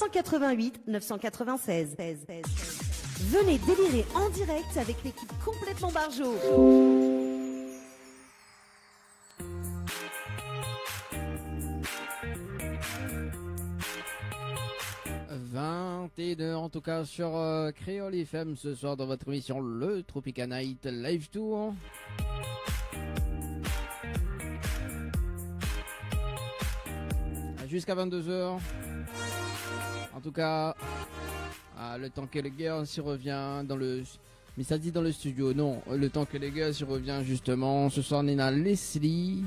188 996. Venez délirer en direct avec l'équipe complètement barjo. En tout cas sur Créole FM ce soir dans votre émission le Tropica Night Live Tour. Jusqu'à 22h. En tout cas, le temps que les gars s'y revient dans le... Mais ça dit dans le studio, non. Le temps que les gars s'y revient justement. Ce soir, on est dans Leslie,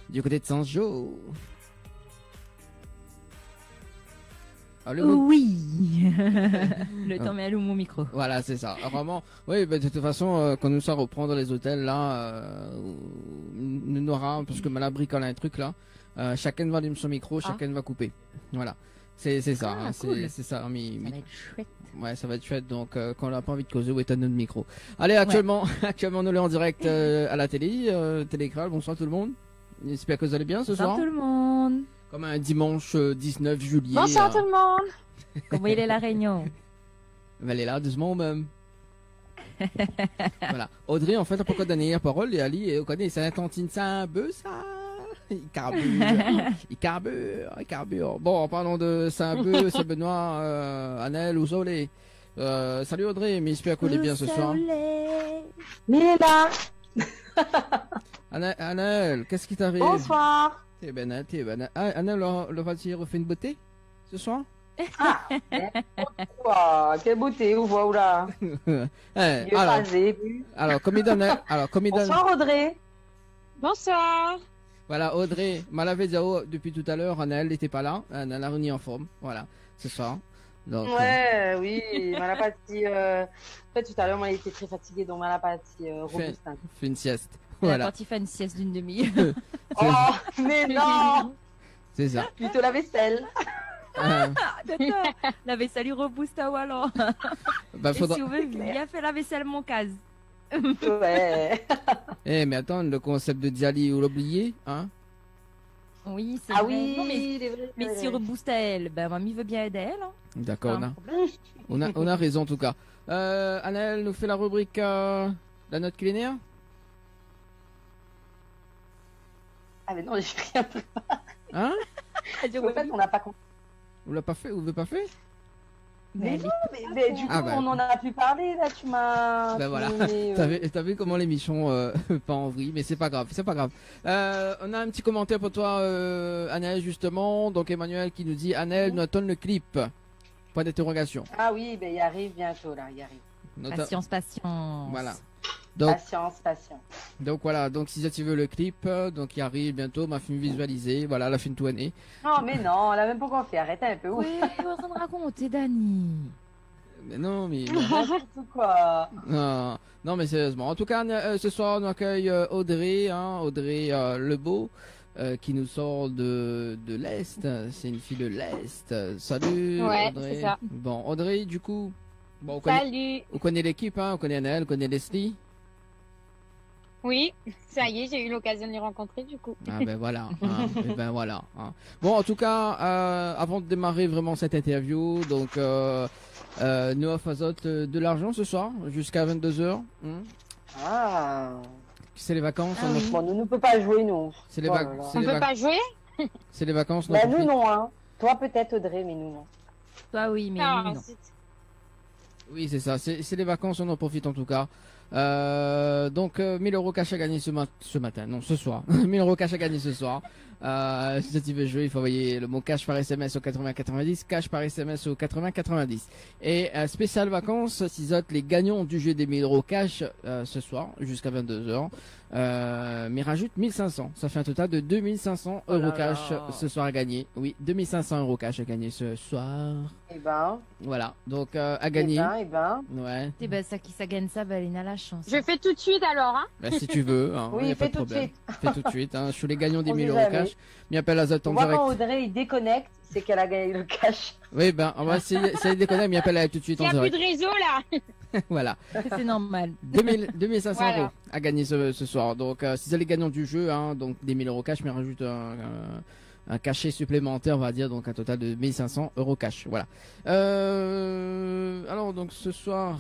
du côté de Saint-Jo. Oui. Le temps met à l'eau mon micro. Voilà, c'est ça. Vraiment, oui, bah, de toute façon, quand nous ça reprend dans les hôtels là, nous n'aura parce que mal bricole un truc là. Chacun va allumer son micro, chacun va couper. Voilà, c'est ça, hein, cool. c'est ça. Ça va être chouette. Ouais, ça va être chouette. Donc, quand on n'a pas envie de causer, où est notre micro. Allez, actuellement, actuellement, nous l'est en direct à la télé, Télécral. Bonsoir tout le monde. J'espère que vous allez bien ce soir. Bonsoir tout le monde. Comme un dimanche 19 juillet. Bonsoir tout le monde. Comment il est la réunion? Elle est là, doucement même. Voilà. Audrey, en fait, a pas de donner la parole. Et Ali, on connaît, c'est un tantine, c'est un peu ça. Il carbure. Bon, en parlant de Saint-Beu, c'est Benoît, Annelle ou Zolé. Salut Audrey, mais j'espère qu'on est bien ce soir. Il est là. Annelle, qu'est-ce qui t'arrive? Bonsoir. T'es ben. Ah, Annelle, le voiture refait une beauté ce soir? Ah, wow, quelle beauté, vous voyez là. Alors, comme il donne. Bonsoir Audrey. Bonsoir. Voilà, Audrey, Malavé Zao, depuis tout à l'heure, Annelle n'était pas là. Elle a réuni en forme. Voilà, ce soir. Donc, oui, Malapati. En fait, tout à l'heure, moi, il était très fatigué, donc Malapati Robustin. Fait une sieste. Voilà. Voilà. Quand il fait une sieste d'une demi-heure. Oh, mais non. C'est ça. Plutôt la vaisselle. D'accord. La vaisselle, il rebooste à Wallan. Bah, Et si vous voulez, il a fait la vaisselle, mon case. Ouais. Mais attends, le concept de Diali, vous l'oubliez, hein? Oui, c'est Ah vrai. oui, Non, il est vrai. mais si rebooste à elle, ben mamie veut bien aider elle. Hein. D'accord, Pas un on a raison en tout cas. Annelle nous fait la rubrique la note culinaire. Ah mais non, j'ai rien préparé. Hein? En fait, on n'a pas compris. Vous l'avez pas fait? Vous l'avez pas fait? Mais non, mais du coup, on en a plus parlé, là, tu m'as... Ben voilà, t'as vu comment l'émission pas en vrille, mais c'est pas grave, c'est pas grave. On a un petit commentaire pour toi, Annelle, justement. Donc Emmanuel qui nous dit, Annelle, nous attend le clip. Point d'interrogation. Ah oui, ben il arrive bientôt, là, il arrive. Patience. Voilà. Donc, patience. donc voilà, donc si tu veux le clip, donc il arrive bientôt, ma film visualisée, voilà, la fin de tout année. Non mais non, on l'a même pas encore fait, arrêtez un peu. Oui, tu es en train de raconter, Dani. Mais non, mais... N'importe quoi. Non, mais sérieusement. En tout cas, ce soir, on accueille Audrey, Audrey Lebeau, qui nous sort de l'Est. C'est une fille de l'Est. Salut, Ouais, Audrey. c'est ça. Bon, Audrey, du coup, bon, Salut. on connaît l'équipe, on connaît Annelle, on connaît Leslie. Oui, ça y est, j'ai eu l'occasion de les rencontrer du coup. Ah ben voilà, et ben voilà. Bon, en tout cas, avant de démarrer vraiment cette interview, donc Noah Fazot de l'argent ce soir jusqu'à 22h. Ah. C'est les vacances. Bon, nous ne peut pas jouer, nous. C'est les On peut pas jouer? C'est les vacances. Bah, nous non, hein. Toi peut-être Audrey, mais nous non. Toi oui, mais Ah, lui, non. Oui, c'est ça. C'est les vacances, on en profite en tout cas. Donc 1000 euros cash à gagner ce matin, non ce soir. 1000 euros cash à gagner ce soir. Si tu veux jouer, il faut envoyer le mot cash par SMS au 8090, cash par SMS au 8090. Et spécial vacances, Cisotte, les gagnants du jeu des 1000 euros cash ce soir jusqu'à 22h. Mais rajoute 1500, ça fait un total de 2500 euros cash ce soir à gagner. Oui, 2500 euros cash à gagner ce soir. Eh ben. Voilà, donc à gagner. Eh ben. Ouais. Et ben ça qui ça gagne ça, Valéna a la chance. Je fais tout de suite alors, hein. Bah, si tu veux, Oui, y a pas fais de tout de problème. suite. Fais tout de suite, je suis les gagnants des On 1000 sait euros jamais. cash. M'y appelle à Zot en Tu vois, direct. quand Audrey il déconnecte, c'est qu'elle a gagné le cash. Oui, ben, on va essayer de déconner, m'y appelle tout de suite Il en n'y a plus de direct. réseau là. Voilà. C'est normal. 2500 Voilà. euros à gagner ce soir. Donc, si c'est les gagnants du jeu, donc des 1000 euros cash, mais rajoute un cachet supplémentaire, on va dire, donc un total de 1500 euros cash. Voilà. Alors donc ce soir,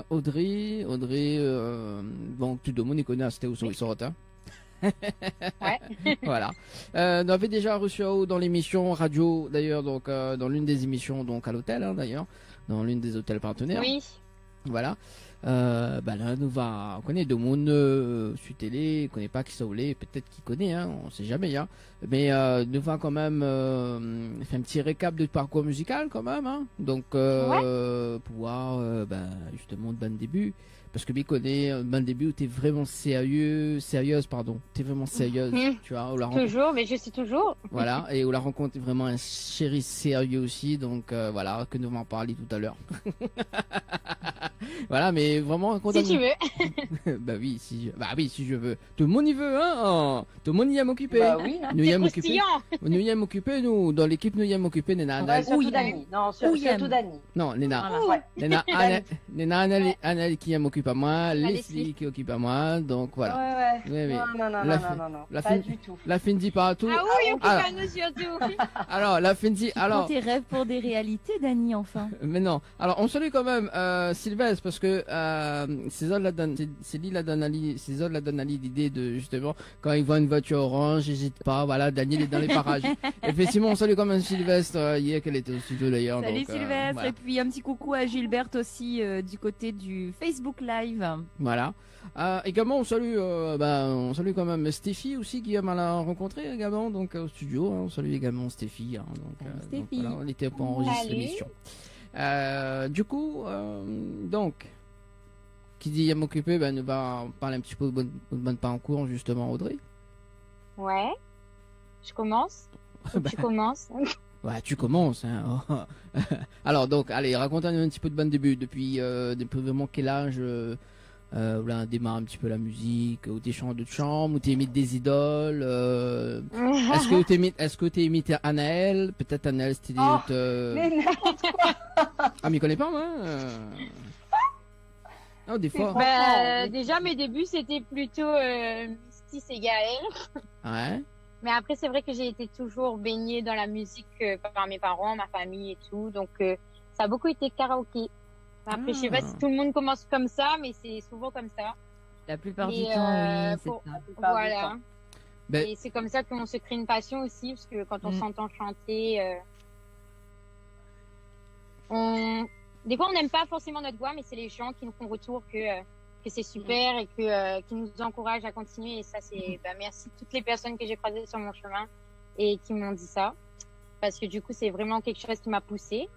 Audrey, bon tout le monde y connaît, c'était où sur hein. Ouais. Voilà. On avait déjà reçu dans l'émission radio, d'ailleurs, donc dans l'une des émissions, donc à l'hôtel, hein, d'ailleurs, dans l'une des hôtels partenaires. Oui. Voilà. Là, nous va, on connaît de monde sur télé, on connaît pas qui ça voulait, peut-être qu'il connaît, hein, on sait jamais, hein. Mais nous va quand même faire un petit récap de parcours musical quand même, hein. Donc pouvoir justement de bon début, parce que connaît un bon début où t'es vraiment sérieuse, t'es vraiment sérieuse, tu vois. Toujours, mais je suis toujours. Voilà, et où la rencontre est vraiment un chéri sérieux aussi, donc voilà, que nous allons en parler tout à l'heure. Voilà, mais vraiment si tu veux. Bah oui, si je veux. Tout le monde y veut, hein. Tout le monde y aime occuper. Bah oui, hein. Nous y aime occuper. Nous y aime occuper, nous. Dans l'équipe, nous y aime occuper. Néna, surtout Dani. Non, surtout Dani. Non, Néna. Voilà. Néna, Annelle qui aime occuper à moi. Leslie qui occupe à moi. Donc voilà. Ouais. Non. Pas du tout. La fin dit partout. Ah oui, occupe à nous surtout. Alors, la fin dit. Alors. Tes rêves pour des réalités, Dani, enfin. Mais non. Alors, on salue quand même Sylvestre, parce que César la donne à l'idée de justement quand il voit une voiture orange, j'hésite pas, voilà, Daniel est dans les parages. Effectivement, on salue quand même Sylvestre hier qu'elle était au studio d'ailleurs. Salut donc, Sylvestre, voilà. et puis un petit coucou à Gilberte aussi du côté du Facebook Live. Voilà. Également on salue quand même Stéphie aussi qui m'a rencontré également donc au studio, hein. On salue également Stéphie, hein, donc voilà, on était pour enregistrer l'émission. Du coup, donc, qui dit à m'occuper, nous va parler un petit peu de bonne part en cours, justement, Audrey. Ouais. Je commence. Tu commences. Ouais, tu commences, hein. Alors, donc, allez, raconte-nous un petit peu de bon début. Depuis vraiment quel âge, où là, on démarre un petit peu la musique, où t'es chanteuse de chambre, où t'es imites des idoles, est-ce que t'es imité Anaël? Peut-être Anaël, c'était mais n'importe quoi. Ah, mais connais pas, moi. Oh, des fois. Déjà, mes débuts, c'était plutôt Misty et Gaël. Ouais. Mais après, c'est vrai que j'ai été toujours baignée dans la musique par mes parents, ma famille et tout. Donc, ça a beaucoup été karaoké. Après, je sais pas si tout le monde commence comme ça, mais c'est souvent comme ça. La plupart du temps, oui, c'est ça. Voilà. Et c'est comme ça qu'on se crée une passion aussi, parce que quand on s'entend chanter, des fois on n'aime pas forcément notre voix, mais c'est les gens qui nous font retour que c'est super et qui nous encouragent à continuer. Et ça, c'est merci à toutes les personnes que j'ai croisées sur mon chemin et qui m'ont dit ça, parce que du coup c'est vraiment quelque chose qui m'a poussée.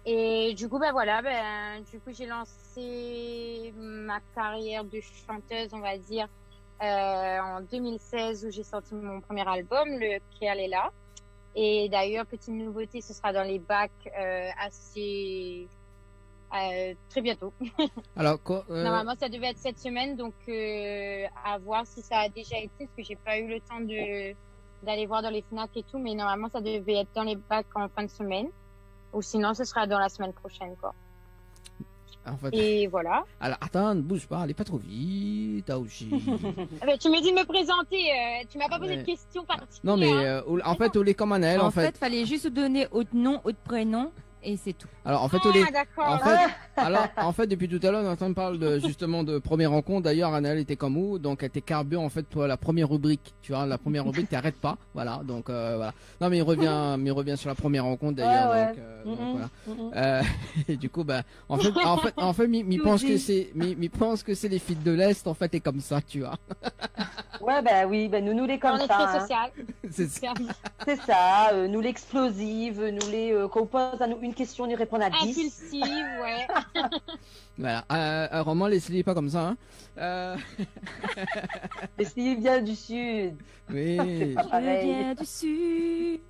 Et du coup du coup j'ai lancé ma carrière de chanteuse, on va dire, en 2016, où j'ai sorti mon premier album, le Créal est là. Et d'ailleurs, petite nouveauté, ce sera dans les bacs assez très bientôt. Alors, normalement, ça devait être cette semaine, donc à voir si ça a déjà été, parce que j'ai pas eu le temps d'aller voir dans les Fnac et tout, mais normalement, ça devait être dans les bacs en fin de semaine, ou sinon, ce sera dans la semaine prochaine, quoi. En fait... Et voilà. Alors, attends, ne bouge pas, allez pas trop vite, aussi. Tu me dis de me présenter, tu m'as pas posé de questions particulières. Non, mais en fait, on est comme Anaël, en fait. Fallait juste donner autre nom, autre prénom, et c'est tout. Alors, en fait, en fait, depuis tout à l'heure, on parle justement de première rencontre. D'ailleurs, Anaël était comme où, donc elle était carburant, en fait, pour la première rubrique. Tu vois, la première rubrique, t'arrêtes pas. Voilà, donc, voilà. Non, mais il revient sur la première rencontre, d'ailleurs. Donc, voilà. Et du coup, en fait, mi pense que c'est les filles de l'Est, en fait, et comme ça, tu vois. Ouais, oui, nous les comme ça. On est très social. C'est ça, nous l'explosive, nous les qu'on pose à nous une question, nous répondre à 10. Impulsive, ouais. Voilà. Roman, Leslie pas comme ça, hein. Leslie vient du Sud. Oui. Je viens du Sud.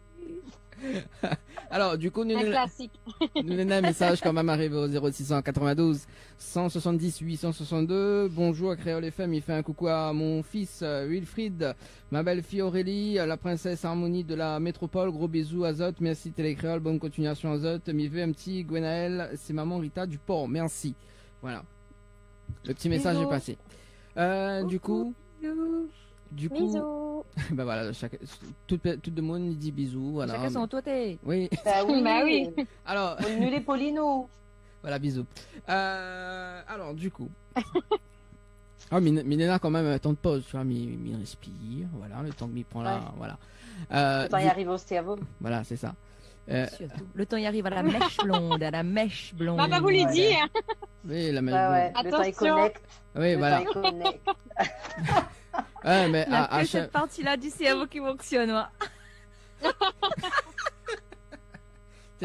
Alors, du coup, nous avons un message quand même arrivé au 0692 170 862. Bonjour à Créole FM, il fait un coucou à mon fils Wilfried, ma belle-fille Aurélie, la princesse Harmonie de la métropole. Gros bisous Azote, merci Télécréole, bonne continuation Azote. M'y veut un petit Gwenaël, c'est maman Rita du Port, merci. Voilà. Le petit message est passé. Du coup, du coup, Bisous. bah voilà, tout le monde dit bisous, voilà. Chacun son côté. Oui, Bah oui. Bah oui. alors, Nous les polinos. voilà, bisous. Alors, du coup. Ah, Milena, quand même, temps de pause, tu vois, mi respire, voilà, le temps que mi prend là, Ouais. voilà. Attends, il arrive au cerveau. Voilà, c'est ça. Surtout. Le temps y arrive à la mèche blonde, à la mèche blonde. Maman vous l'a dit. Hein. Oui, la Bah ouais, le temps il Attention. connecte. Oui, Le voilà. temps il connecte. Ouais, mais Il n'y a à que chaque... cette partie-là du cerveau qui fonctionne. Ouais.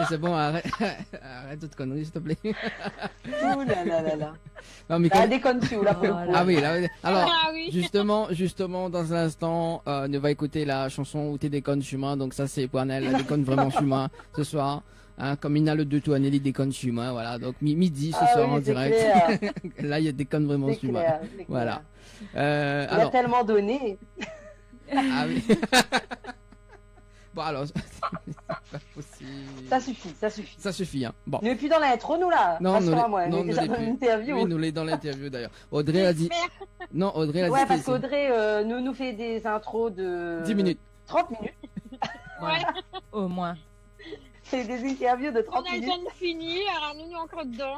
C'est bon, arrête, arrête toute connerie, s'il te plaît. Ouh là là là là. Non, mais Ah, quand- déconne tu là pour le coup. Ah oui, là, alors, Ah oui. justement, dans un instant, on va écouter la chanson où t'es déconne chemin. Donc ça, c'est pour Annelle, elle déconne vraiment chemin ce soir. Hein, comme Ina le 2 tout Anneli déconne chemin, voilà. Donc midi ce Ah soir oui, en c'est direct. clair. Là, il y a déconne vraiment C'est chemin. clair, c'est clair. Voilà. Il a Alors, tellement donné. ah oui. Bon alors, c'est pas possible. Ça suffit, ça suffit. Ça suffit, hein. Bon. Nous est plus dans l'intro, nous là. Non, nous Rassure-moi, l'est- nous non, est nous déjà l'est dans plus. l'interview. Oui, nous l'est dans l'interview d'ailleurs. Audrey a dit. Non, Audrey a Ouais, dit. parce c'est- qu'Audrey nous fait des intros de 10 minutes. 30 minutes. Ouais. Au moins. C'est des interviews de On 30 a minutes. déjà fini, alors nous encore dedans.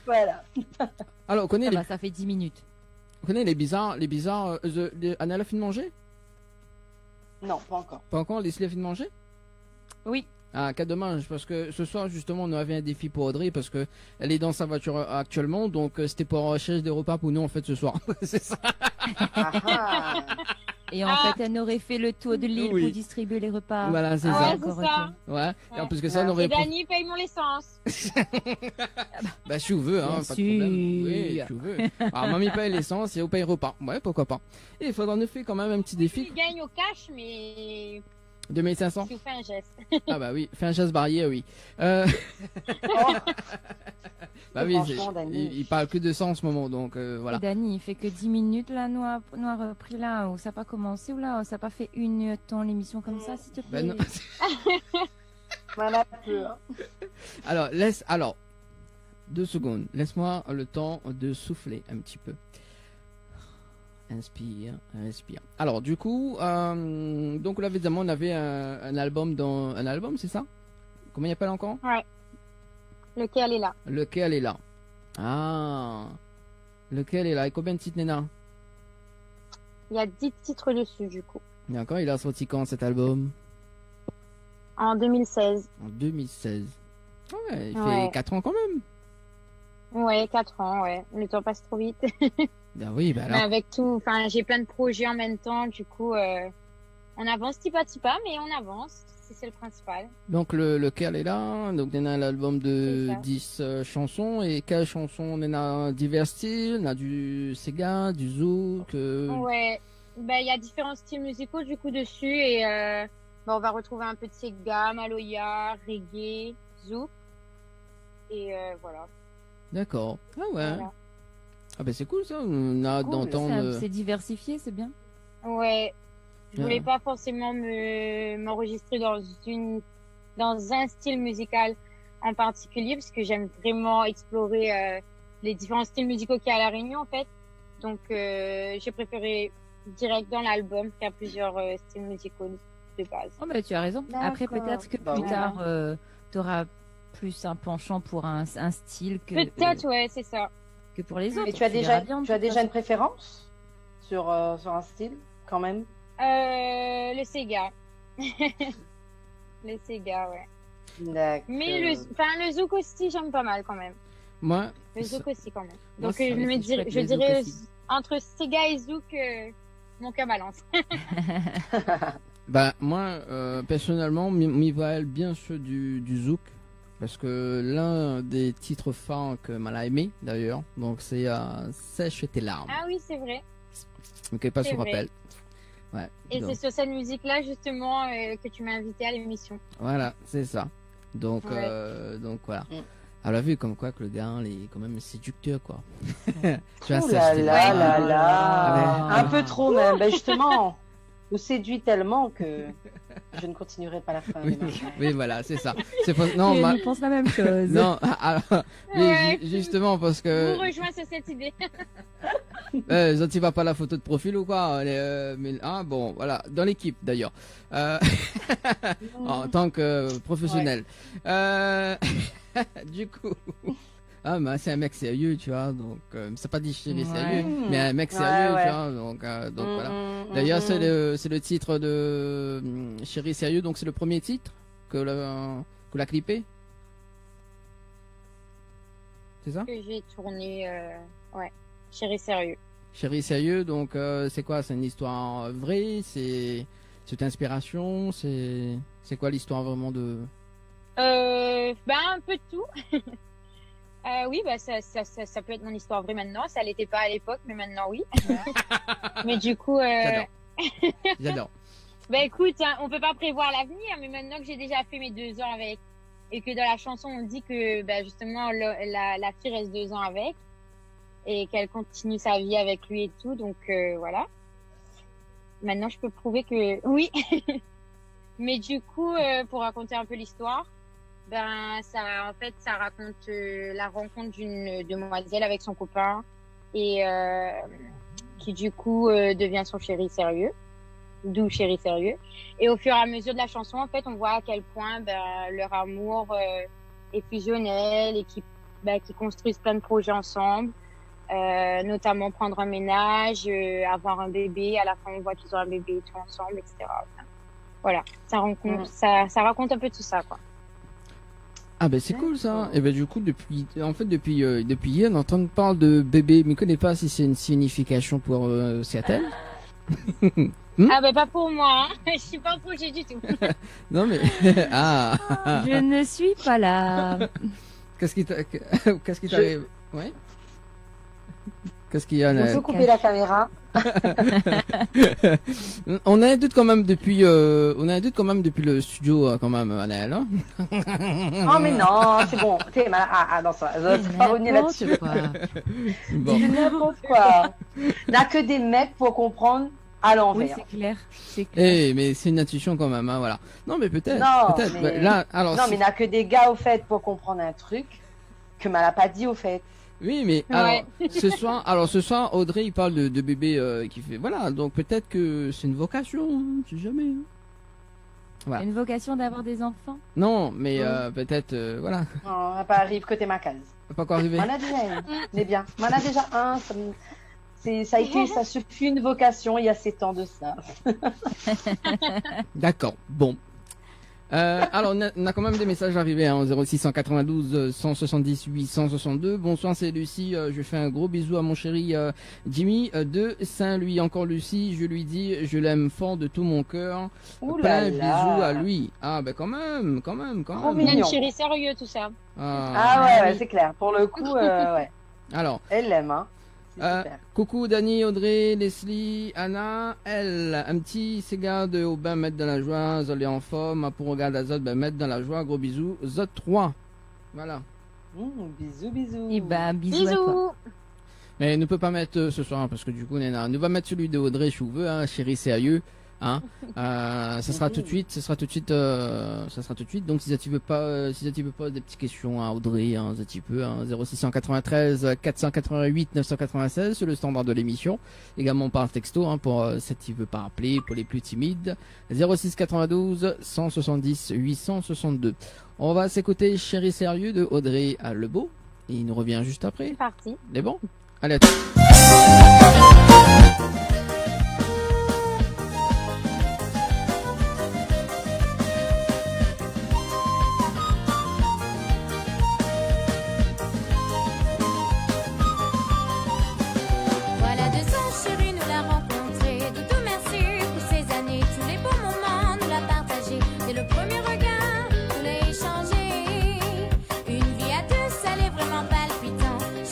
Voilà. Alors, on connaît Ça les, va, ça fait 10 minutes. on connaît les bizarres, Anna a fini de manger? Non, pas encore. Pas encore, Leslie a fini de manger? Oui. Ah, quel dommage, parce que ce soir, justement, on avait un défi pour Audrey, parce que elle est dans sa voiture actuellement, donc c'était pour rechercher des repas pour nous, en fait, ce soir. C'est ça. Ah, ah. Et en Ah. fait, elle aurait fait le tour de l'île Oui. pour distribuer les repas. Voilà, c'est Ah ça. ouais, Encore c'est ça. ok. Ouais. Et en Ouais. plus que ça, on Ouais. aurait Et Dani paye mon essence. Bah, si vous veux, hein, Bien pas de problème. sûr. Oui, si vous veux. Alors, mamie paye l'essence et on paye repas. Ouais, pourquoi pas. Et il faudra nous faire quand même un petit défi. Il gagne au cash, mais 2500. si vous faites un geste. Ah bah oui, fais un geste barrière, oui. Oh, Bah oui, Franchement, Dani. il parle que de ça en ce moment, donc voilà. Et Dani, il fait que 10 minutes là, nous a repris là, où ça n'a pas commencé, ou là, ça n'a pas fait une temps l'émission comme ça, s'il te plaît. Ben non. voilà peu. Hein. Alors, 2 secondes. Laisse-moi le temps de souffler un petit peu. Inspire, respire. Alors, du coup, donc là, évidemment, on avait un album dans un album, c'est ça? Comment il appelle encore? Lequel est là? Lequel est là? Ah, lequel est là? Et combien de titres, Nena? Il y a 10 titres dessus, du coup. D'accord, il a sorti quand cet album? En 2016. En 2016. Ouais, il fait Ouais. 4 ans quand même. Ouais, 4 ans, ouais. Le temps passe trop vite. Ben oui, ben Mais alors. avec tout, enfin, j'ai plein de projets en même temps, du coup, on avance petit pas, mais on avance. C'est le principal. Donc lequel est là? Donc on a l'album de C'est ça. 10 chansons. Et quelles chansons? On a divers styles. On a du Sega, du Zouk. Ouais, ben, il y a différents styles musicaux, du coup, dessus, et ben, on va retrouver un peu de Sega, Maloya, reggae, zouk, et voilà. D'accord. Ah ouais. Voilà. Ah ben c'est cool ça. On a Cool, d'entendre. c'est diversifié, c'est bien. Ouais. Je voulais Ouais. pas forcément m'enregistrer dans un style musical en particulier parce que j'aime vraiment explorer les différents styles musicaux qu'il y a à La Réunion en fait. Donc j'ai préféré direct dans l'album faire plusieurs styles musicaux de base. Oh, bah, tu as raison. Après, D'accord. peut-être que Bah plus ouais. tard, tu auras plus un penchant pour un style Peut-être ouais, c'est ça. que pour les autres. Et tu as verras bien, de tu as toute déjà façon. une préférence sur un style quand même? Le Sega. Le Sega, ouais. D'accord. Mais le zouk aussi, j'aime pas mal quand même. Moi, Le zouk aussi quand même. Moi, Donc ça- je les zouk dirais aussi. entre Sega et zouk, mon cœur balance. bah moi personnellement, m'y va bien ceux du Zouk. Parce que l'un des titres phares que m'a aimé d'ailleurs, donc c'est Sèche tes larmes. Ah oui, c'est vrai. Donc pas c'est se vrai. rappelle. Ouais. Et donc, c'est sur cette musique-là justement que tu m'as invité à l'émission. voilà, c'est ça. Donc Ouais. donc voilà. Mm. Elle a vu comme quoi que le gars, il est quand même séducteur quoi. Tu vois, Ouh Sèche là tes là larmes. là là. Ah Un peu trop même. Ben justement, vous séduit tellement que je ne continuerai pas la fin. Oui, des marches. oui, voilà, c'est ça. C'est pas... Non, Et ma- on pense la même chose. non, alors, oui, Ouais. justement parce que Je vous rejoins sur cette idée. Tu vas pas la photo de profil ou quoi? Mais, ah bon, voilà, dans l'équipe d'ailleurs. En tant que professionnel. Du coup, ah bah c'est un mec sérieux, tu vois, donc c'est pas dit chéri sérieux, mais un mec sérieux, tu vois, donc voilà. D'ailleurs, c'est le titre de Chéri sérieux, donc c'est le premier titre que l'a clippé. C'est ça? Que j'ai tourné, ouais, Chéri sérieux. Chéri sérieux, donc c'est quoi? C'est une histoire vraie? C'est une inspiration? C'est quoi l'histoire vraiment de? Un peu de tout. Oui, bah ça peut être mon histoire vraie maintenant. Ça l'était pas à l'époque, mais maintenant oui. Mais du coup, J'adore. Bah écoute, hein, on peut pas prévoir l'avenir, mais maintenant que j'ai déjà fait mes 2 ans avec, et que dans la chanson on dit que bah justement la fille reste 2 ans avec, et qu'elle continue sa vie avec lui et tout, donc voilà. Maintenant je peux prouver que oui. Mais du coup, pour raconter un peu l'histoire, ça raconte la rencontre d'une demoiselle avec son copain et qui du coup devient son chéri sérieux, d'où Chéri sérieux. Et au fur et à mesure de la chanson, en fait, on voit à quel point leur amour est fusionnel et qui construisent plein de projets ensemble, notamment prendre un ménage, avoir un bébé. À la fin, on voit qu'ils ont un bébé et tout ensemble, etc. Enfin, voilà, ça raconte un peu tout ça, quoi. Ah ben c'est cool ça. Et ben du coup depuis hier on entend parler de bébé, mais je connais pas si c'est une signification pour Seattle. Ah ben pas pour moi, hein. Je suis pas au projet du tout. Non mais ah. Je ne suis pas là. Qu'est-ce qui t'arrive? Ouais. Qu'est-ce qu'il y a? On peut couper la caméra. On a un doute quand même depuis le studio quand même, Anaël. Hein. Oh mais non, c'est bon. T'es malade. Ah non, ça va pas revenir là-dessus. Bon. N'importe quoi. N'a que des mecs pour comprendre à Oui, l'envers. c'est clair. C'est clair. Eh, mais c'est une intuition quand même, hein, voilà. Non, mais peut-être. Non, peut-être. mais... Bah, là, alors. Non, mais n'a que des gars au fait pour comprendre un truc que m'elle a pas dit au fait. Oui, mais alors ce soir, Audrey il parle de bébé qui fait voilà, donc peut-être que c'est une vocation, hein, je sais jamais. Hein. Voilà. Une vocation d'avoir des enfants? Non, mais peut-être voilà. Non, on pas arrive côté ma case. Pas encore arrivé. On a déjà un, c'est bien. On a déjà un, ça suffit une vocation il y a 7 ans de ça. D'accord. Bon. Alors, on a quand même des messages arrivés hein, au 0692 170 862. Bonsoir, c'est Lucie. Je fais un gros bisou à mon chéri Jimmy de Saint-Louis. Encore Lucie, je lui dis, je l'aime fort de tout mon cœur. Plein bisous à lui. Ah, ben quand même. Il a une chérie sérieux, tout ça. Ouais, c'est clair. Pour le coup, ouais. Alors. Elle l'aime, hein. Coucou Dani, Audrey, Leslie, Anna, elle, un petit cigare de Aubin mettre dans la joie, Zolé en forme, pour regarder Azot, mettre dans la joie, gros bisous, Zot 3. Voilà. Bisous. Et bisous à toi. Mais ne peut pas mettre ce soir, parce que du coup, nous va mettre celui de Audrey, je veux, hein, chéri sérieux. Hein, ça sera tout de suite, donc si tu veux pas des petites questions à Audrey, hein, 0693 488 996, c'est le standard de l'émission, également par texto, hein, pour si tu veux pas appeler, pour les plus timides, 0692 170 862. On va s'écouter Chéri sérieux de Audrey Lebeau, et il nous revient juste après. C'est parti. C'est bon? Allez, à tout.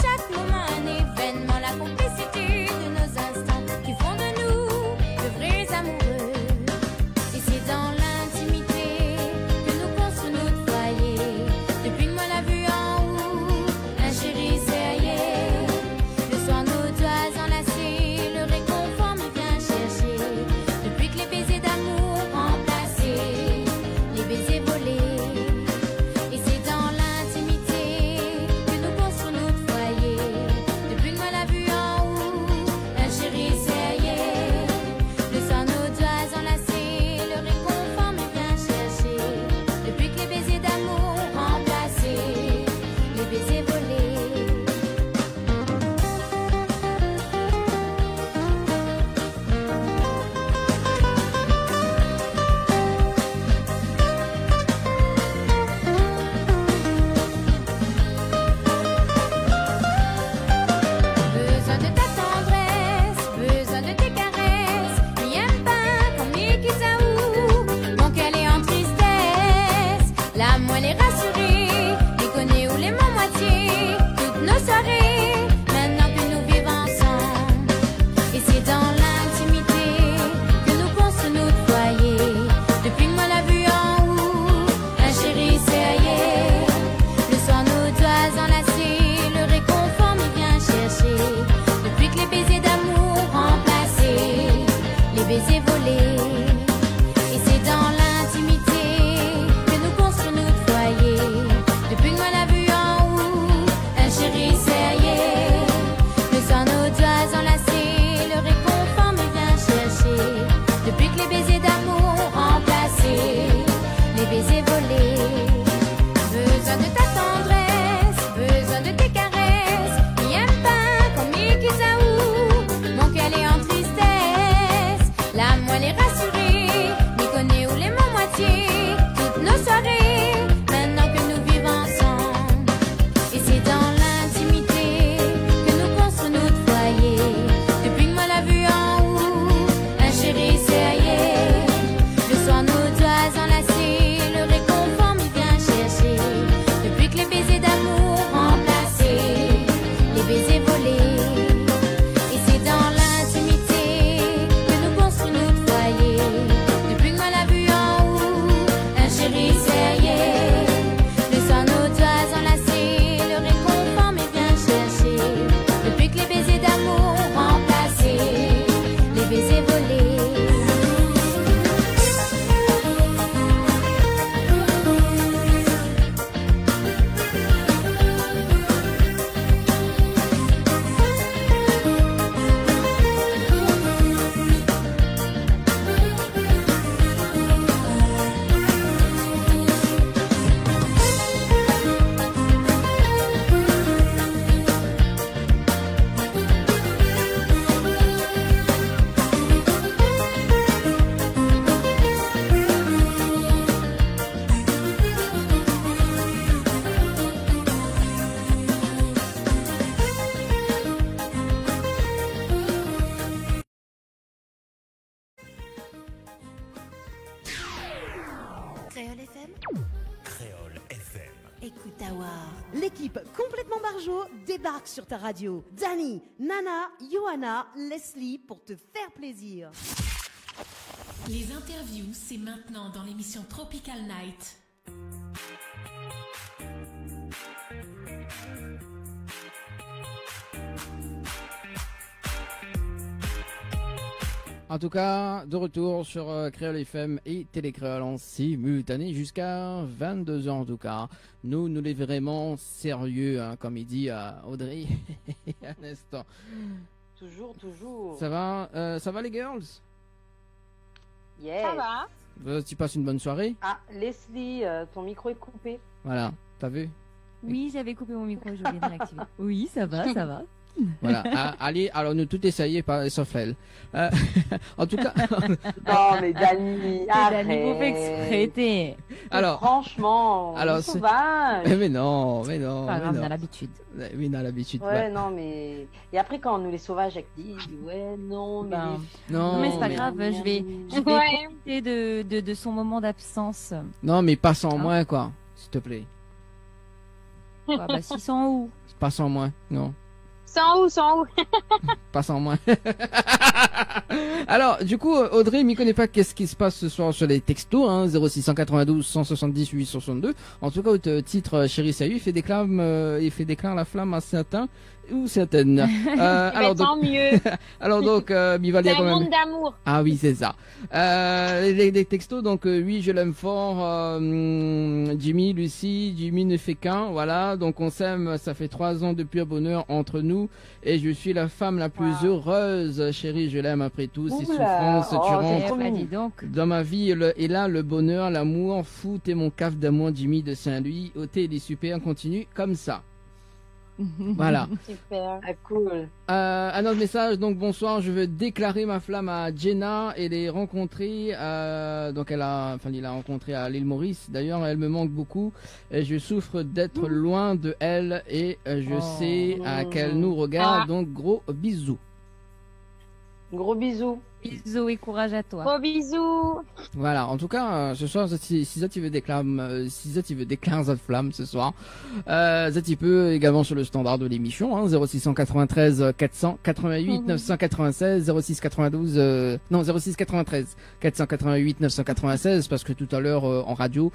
Chaque moment un événement, la complicité de nos instants qui L'équipe complètement barjo débarque sur ta radio. Dani, Nana, Johanna, Leslie pour te faire plaisir. Les interviews, c'est maintenant dans l'émission Tropical Night. En tout cas, de retour sur Créole FM et Télécréole en simultané jusqu'à 22h en tout cas. Nous les vraiment sérieux, hein, comme il dit Audrey un instant. Toujours. Ça va les girls? Yes. Ça va. Tu passes une bonne soirée? Ah, Leslie, ton micro est coupé. Voilà, t'as vu? Oui, j'avais coupé mon micro, je viens de réactiver. Oui, ça va, ça va. Voilà, allez, alors nous tout essayé sauf elle. En tout cas, Non, mais Dani, arrête. Dani, vous faites exprès. alors, Franchement, alors, c'est sauvage. mais non, Pas grave, on a l'habitude. Oui, on a l'habitude. Ouais, Ouais. non, mais... Et après, quand nous, les sauvages, avec dit, ouais, non, mais... Ben, Non, Non, mais c'est pas mais- grave, je vais Ouais. profiter de son moment d'absence. Non, mais pas sans Hein? moi, quoi, s'il te plaît. Ah, bah, 600 où? Pas sans moi, non. Sans où Pas sans moi. Alors, du coup, Audrey, m'y connaît pas qu'est-ce qui se passe ce soir sur les textos, hein, 0692 170 862. En tout cas, au titre Chéri Salut, il fait déclare la flamme à certains ou certaines. Alors donc, tant mieux. alors donc, m'y va C'est dire quand un même. monde d'amour. Ah oui, c'est ça. Les textos, donc oui, je l'aime fort. Jimmy, Lucie, Jimmy ne fait qu'un. Voilà, donc on s'aime. Ça fait 3 ans de pur bonheur entre nous. Et je suis la femme la plus heureuse. Chérie, je l'aime après tout. Ces Oula. souffrances Oh, durant trop Bah, mignon. dis donc. dans ma vie. Et là, le bonheur, l'amour, fou, t'es mon caf d'amour, Jimmy de Saint-Louis. OT, il est super. Continue comme ça. Voilà. Super. Ah, cool. Un autre message, donc bonsoir, je veux déclarer ma flamme à Jenna et les rencontrer, donc il l'a rencontré à l'île Maurice, d'ailleurs elle me manque beaucoup et je souffre d'être loin de elle et je sais qu'elle nous regarde, donc gros bisous. Gros bisous. Bisous et courage à toi. Gros bisous. Voilà, en tout cas, ce soir, si ça tu veux déclarer cette flamme ce soir, ça tu peux également sur le standard de l'émission, hein, 0693 488 996, 0693 488 996, parce que tout à l'heure en radio,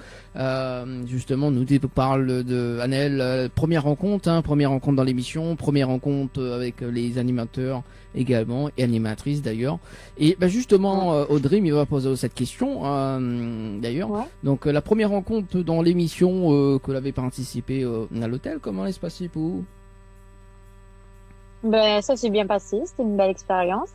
justement, nous parle de Annelle, première rencontre dans l'émission, première rencontre avec les animateurs également et animatrices d'ailleurs. Et bah justement, Audrey m'y va poser cette question d'ailleurs. Ouais. Donc la première rencontre dans l'émission que vous avez participé à l'hôtel, comment est-ce passé pour vous? Ben, ça s'est bien passé. C'était une belle expérience.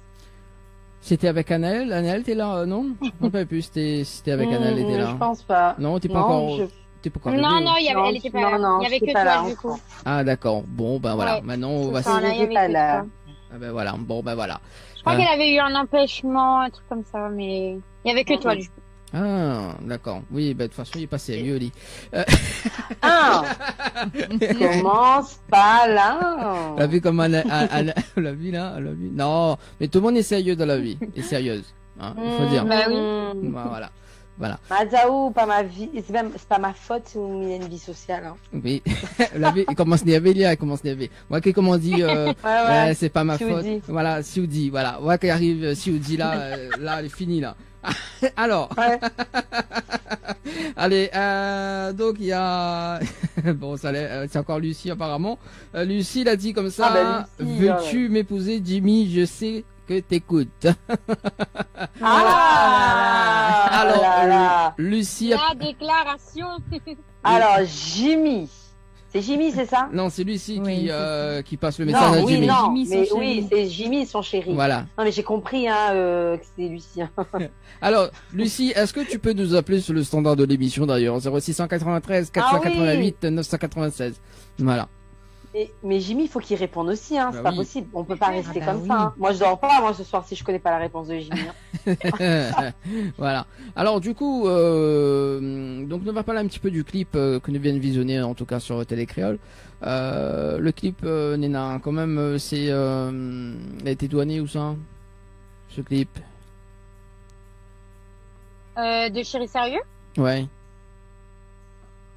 C'était avec Annelle. Annelle, t'es là, non? Non, pas plus. C'était avec Annelle, t'es là. Je pense pas. Non, t'es pas Non, encore. je- T'es pas encore Non, arrivé, non, elle était pas là. non, Il y avait j'étais que pas toi, là du coup. encore. Ah d'accord. Bon, ben voilà. Ouais. Maintenant, on va. Enfin, là, il y j'étais avait pas que là. toi. Ah ben voilà. Bon, ben voilà. Je crois qu'elle avait eu un empêchement, un truc comme ça, mais il y avait que toi, du coup. Ah, d'accord. Oui, ben de toute façon, il est pas sérieux, lui. Ah, commence pas là. La vie comme la vie là, la vie. Non, mais tout le monde est sérieux dans la vie, est sérieuse. Hein, il faut dire. Bah oui. Voilà. Voilà. Mazaou, pas ma vie, c'est pas ma faute si il y a une vie sociale. Hein. Oui. La vie, il commence à il commence à moi qui comment dit, Ouais. c'est pas ma Sioudi. faute. Voilà, Sioudi, voilà. Moi qui arrive, Sioudi là, là, elle est finie là. Alors. Ouais. Allez, donc il y a, bon, ça c'est encore Lucie apparemment. Lucie l'a dit comme ça. Ah bah, Lucie, veux-tu m'épouser, Jimmy? Je sais que t'écoutes. Alors, là là. Lucie. La déclaration. Alors, Jimmy. C'est Jimmy, c'est ça? Non, c'est Lucie Oui, qui passe le message Non, à oui, Jimmy. non, Jimmy, son mais chéri. oui, c'est Jimmy, son chéri. Voilà. Non, mais j'ai compris, hein, que c'est Lucien. Alors, Lucie, est-ce que tu peux nous appeler sur le standard de l'émission d'ailleurs, 0693 488 996. Voilà. Mais Jimmy, il faut qu'il réponde aussi, hein. C'est Bah pas oui. possible. On peut pas rester bah comme oui. ça. Hein. Moi, je dors pas, moi, ce soir, si je connais pas la réponse de Jimmy. Hein. Voilà. Alors du coup, donc on va parler un petit peu du clip que nous viennent visionner en tout cas sur Télécréole. Le clip, Nena, quand même, il a été douané où ça? Ce clip? De Chéri Sérieux? Ouais.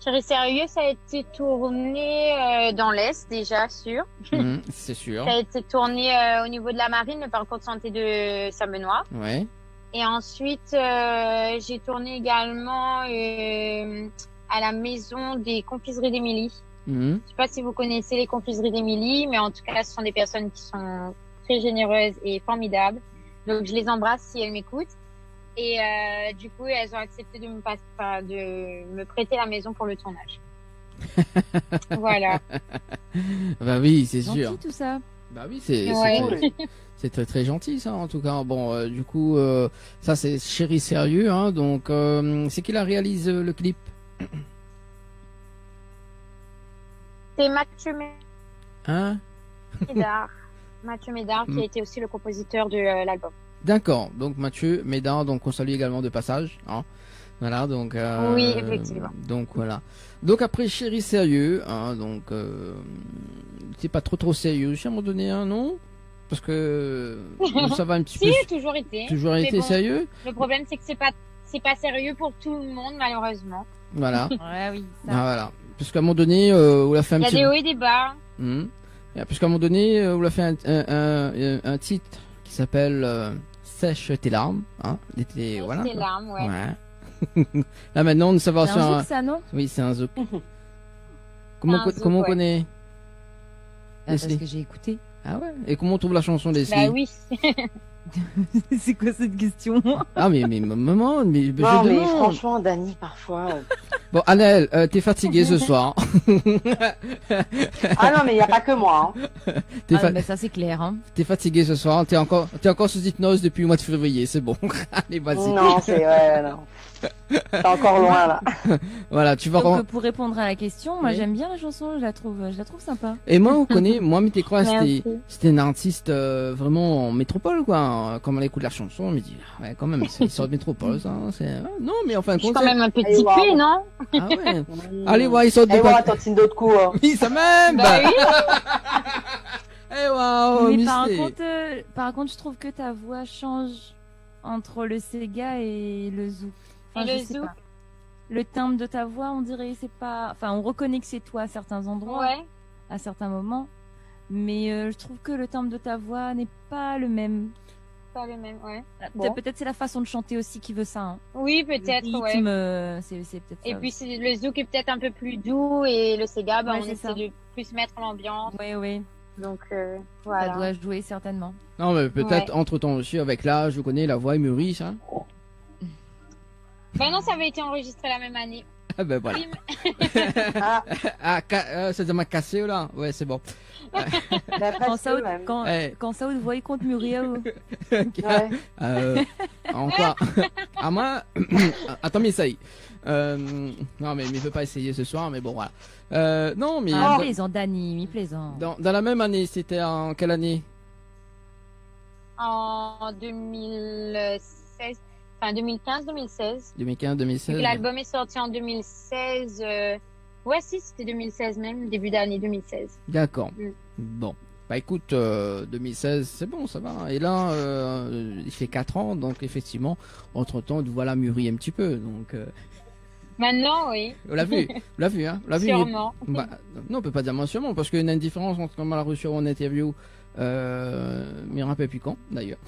Chérie Sérieux, ça a été tourné dans l'Est déjà, sûr. C'est sûr. Ça a été tourné au niveau de la marine, le parcours de santé de Saint-Benoît. Ouais. Et ensuite, j'ai tourné également à la maison des confiseries d'Émilie. Je sais pas si vous connaissez les confiseries d'Émilie, mais en tout cas, ce sont des personnes qui sont très généreuses et formidables. Donc, je les embrasse si elles m'écoutent. Et du coup, elles ont accepté de me prêter la maison pour le tournage. Voilà. Bah oui, c'est Gentil sûr. tout ça. Bah oui, c'est Ouais. c'est très très gentil ça en tout cas. Bon, du coup, ça c'est Chéri Sérieux, hein. Donc, c'est qui la réalise le clip? C'est Mathieu Hein? Médard. Mathieu Médard qui a été aussi le compositeur de l'album. D'accord. Donc Mathieu Médard, donc on salue également de passage, hein. Voilà, donc. Oui, effectivement. Donc voilà. Donc après Chéri Sérieux, hein, donc c'est pas trop sérieux, à un moment donné, hein, non? Parce que ça va un petit Si, peu. toujours été. Toujours Mais été bon, sérieux. Le problème, c'est que c'est pas sérieux pour tout le monde, malheureusement. Voilà. Ouais, oui. Ça. Ah, voilà. Parce qu'à un moment donné, on l'a fait un Il y a petit. des hauts et des bas. Parce qu'à un moment donné, on l'a fait un titre qui s'appelle Sèche tes larmes, hein. L'été, voilà. C'est larmes, ouais. Ouais. Là maintenant, nous savons C'est sur un zouk, ça, non? Oui, c'est un zouk. Comment Un zouk, comment on ouais. connaît? Parce Leslie. que j'ai écouté. Ah ouais. Et comment on trouve la chanson Leslie? Bah oui. C'est quoi cette question? Ah mais maman, mais je Non, mais demande. franchement, Dani, parfois. Bon, Annelle, t'es fatiguée ce soir. Ah non, mais il n'y a pas que moi. Hein. T'es Ah, mais ça c'est clair. Hein. T'es fatiguée ce soir. T'es encore sous hypnose depuis le mois de février. C'est bon. Allez, vas-y. Non, c'est ouais, non. T'es encore loin là. Voilà, tu vas. Donc pour répondre à la question, moi Oui. j'aime bien la chanson, je la trouve sympa. Et moi, on connaît, moi, Mété Croix, Merci. c'était un artiste vraiment en métropole, quoi. Quand on écoute la chanson, on me dit, ah ouais, quand même, c'est sur de métropole, ça. Non, mais en fin de Je suis compte. quand même un petit Allez, peu, wow. non? Ah ouais. Allez, ouais, ils sortent de Et voilà, quoi. tantine d'autres coups. Hein. Oui, ça même. Bah oui. Eh, waouh, Mais Mysté. par contre, je trouve que ta voix change entre le Sega et le zouk. Et je le sais zouk? pas. Le timbre de ta voix, on dirait c'est pas. Enfin, on reconnaît que c'est toi à certains endroits, Ouais. à certains moments, mais je trouve que le timbre de ta voix n'est pas le même. Pas le même, ouais. Bon. Peut-être c'est la façon de chanter aussi qui veut ça. Hein. Oui, peut-être, Le ouais. rythme, c'est peut-être ça. Et puis le zouk est peut-être un peu plus doux et le Sega, bah, Ouais, on c'est essaie ça. de plus mettre l'ambiance. Oui. Donc Ça voilà. doit jouer certainement. Non, mais peut-être Ouais. entre temps aussi, avec l'âge, je connais, la voix est mûrie, ça. Ben non, ça avait été enregistré la même année. Ah ben voilà. Ah, Ça m'a cassé là. Ouais, c'est bon. bah, Quand presque ça, même. quand ça, vous voyez compte mûrir. Ouais. Encore. À moi. Attends, mais ça y est. Non, mais il veut pas essayer ce soir, mais bon, voilà. Non, mais Ah, plaisant, Dani, mi plaisant. dans la même année, c'était en quelle année? En 2016, enfin 2015-2016. 2015, 2016. L'album est sorti en 2016. Ouais, si, c'était 2016 même, début d'année 2016. D'accord. Mm. Bon. Bah écoute, 2016, c'est bon, ça va. Et là, il fait 4 ans, donc effectivement, entre-temps, voilà mûri un petit peu. Donc, Maintenant, oui, on l'a vu, on l'a vu, hein. On l'a vu. sûrement. Bah, non, on peut pas dire moi sûrement, parce qu'il y a une différence entre comment on l'a reçu en interview, mais un peu plus quand, d'ailleurs.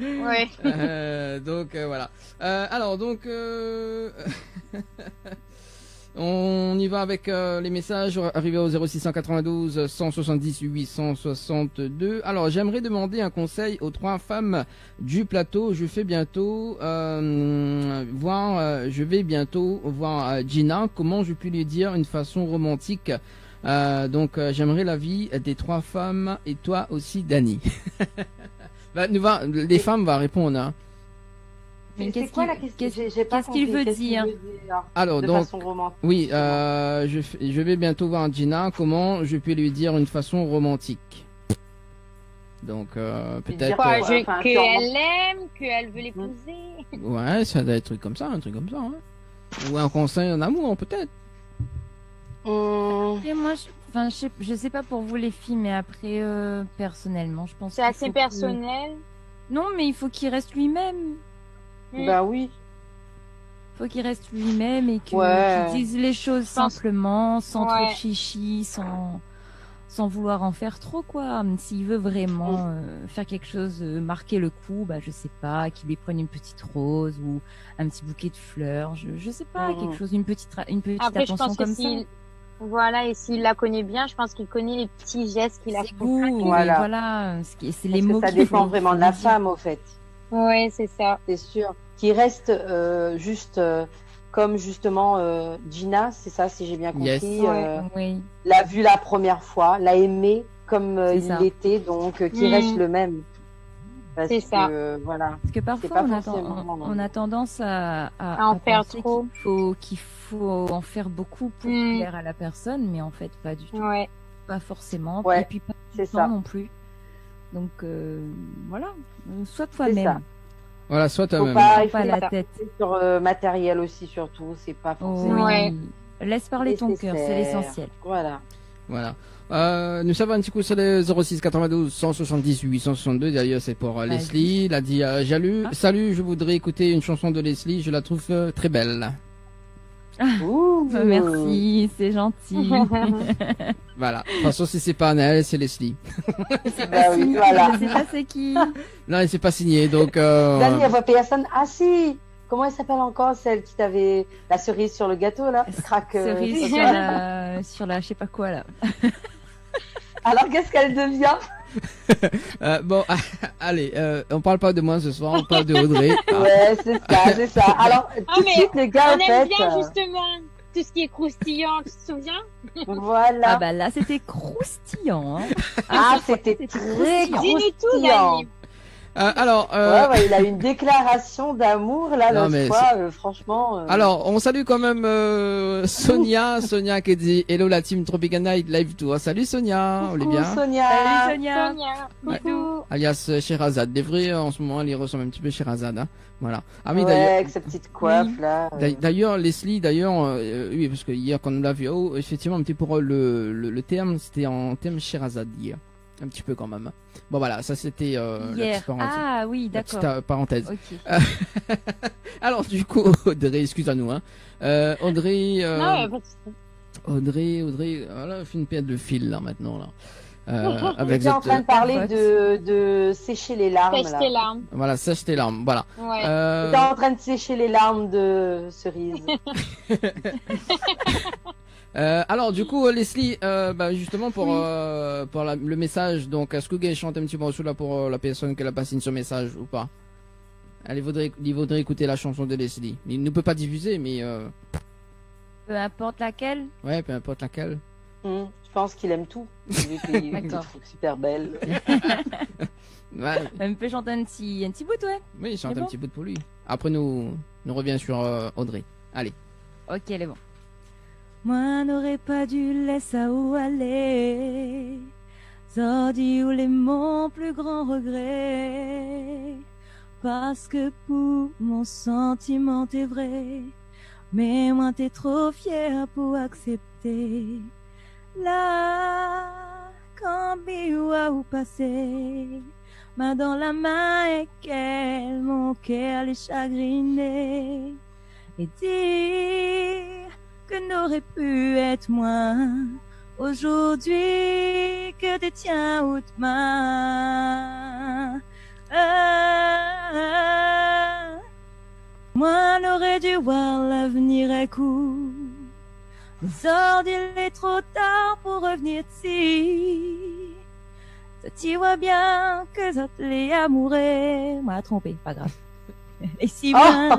Ouais. Donc, voilà. Alors, donc, on y va avec les messages arrivés au 0692 170 862. Alors, j'aimerais demander un conseil aux 3 femmes du plateau. Je vais bientôt voir Gina. Comment je puis lui dire une façon romantique. Donc, j'aimerais l'avis des 3 femmes et toi aussi, Dani. Les femmes vont répondre. Hein. Mais C'est quoi la question? J'ai pas qu'est-ce qu'il compris. veut Qu'est-ce qu'il dire? veut dire Alors, de donc, façon romantique. oui, je vais bientôt voir Gina. Comment je peux lui dire une façon romantique? Donc, peut-être. dire Quoi, que- enfin, qu'elle sûrement. l'aime, qu'elle veut l'épouser. Ouais, ça doit être un truc comme ça. Hein. Ou un conseil en amour, peut-être. Et moi, je sais pas pour vous les filles, mais après, personnellement, je pense C'est qu'il assez faut personnel. Non, mais il faut qu'il reste lui-même. Mm. Bah oui. faut qu'il reste lui-même et qu'il dise les choses simplement, sans trop de chichi, sans vouloir en faire trop, quoi. S'il veut vraiment faire quelque chose, marquer le coup, bah je sais pas, qu'il lui prenne une petite rose ou un petit bouquet de fleurs, je sais pas, quelque chose, une petite Après, attention je pense comme que ça. Voilà, et s'il la connaît bien, je pense qu'il connaît les petits gestes qu'il a fait. Voilà, c'est les mots. Ça dépend vraiment de la femme, au fait. Ouais, c'est ça. C'est sûr. Qui reste juste comme justement Gina, c'est ça, si j'ai bien compris. L'a vu la première fois, l'a aimé comme il l'était, donc qui reste le même. C'est ça. Voilà. Parce que parfois on a tendance à en faire trop. Qu'il faut en faire beaucoup pour plaire à la personne, mais en fait pas du tout. Pas forcément. Et puis pas tout le temps non plus. Donc voilà, sois toi-même. Voilà, sois toi-même. Pas la tête. Sur matériel aussi surtout, c'est pas forcément. Laisse parler ton cœur, c'est l'essentiel. Voilà. Nous savons un petit coup sur les 06 92 178 862. D'ailleurs, c'est pour Leslie. Il a dit salut, je voudrais écouter une chanson de Leslie. Je la trouve très belle. Merci, c'est gentil. Voilà. De toute façon, si c'est pas Anaël, c'est Leslie. Voilà. Je sais pas c'est qui. Non, elle s'est pas signée, donc. Dani, elle voit personne. Ah si. Comment elle s'appelle encore, celle qui t'avait la cerise sur le gâteau là? Cerise sur la je sais pas quoi là. Alors qu'est-ce qu'elle devient? Bon, allez, on parle pas de moi ce soir, on parle de Audrey. Ouais, c'est ça. Alors, tout de suite, les gars, on aime bien justement tout ce qui est croustillant, tu te souviens? Voilà. Ah bah là, c'était croustillant. Hein. C'était très croustillant. Dis-nous tout, Dani. Alors, il a une déclaration d'amour là, l'autre fois, franchement. Alors, on salue quand même Sonia qui dit hello la team Tropicana Live Tour. Salut Sonia, on est bien. Sonia. Salut Sonia. Coucou. Alias Sherazade. Des vrais, en ce moment, elle y ressemble un petit peu Sherazade. Hein. Voilà. Ah oui, d'ailleurs. Avec sa petite coiffe là. D'ailleurs, Leslie, oui, parce que hier quand on l'a vu, effectivement, un petit peu le terme, c'était en terme Sherazade hier. Un petit peu quand même. Bon voilà, ça c'était la petite parenthèse. Ah oui, d'accord. La petite parenthèse. Okay. Alors du coup, Audrey, excuse-nous. Hein. Audrey, voilà, je fais une période de fil là maintenant là. J'étais en train de parler de sécher les larmes. Sèche tes larmes. Voilà, sèche tes larmes. Voilà. J'étais en train de sécher les larmes de Cerise. Alors du coup Leslie, justement pour le message, donc est-ce que Gay chante un petit morceau là pour la personne qui a passé ce message ou pas? Il vaudrait écouter la chanson de Leslie. Il ne peut pas diffuser, mais peu importe laquelle. Ouais, peu importe laquelle. Je pense qu'il aime tout. Il trouve super belle. Ouais. Elle peut chanter un petit bout, ouais. Oui, il chante un petit bout pour lui. Après nous revient sur Audrey. Allez. Ok, elle est bon. Moi n'aurais pas dû laisser où aller. Zordi ou les mon plus grand regret. Parce que pour mon sentiment t'es vrai. Mais moi t'es trop fier pour accepter. Là, quand biwa ou passé. Main dans la main et qu'elle, mon cœur les chagriné. Et dire que n'aurait pu être moi aujourd'hui que des tiens ou demain. Moi n'aurais dû voir l'avenir est court. Aujourd'hui il est trop tard pour revenir ici. Ça t'y voit bien que ça te l'est amoureux. M'a trompé, pas grave. Et si bien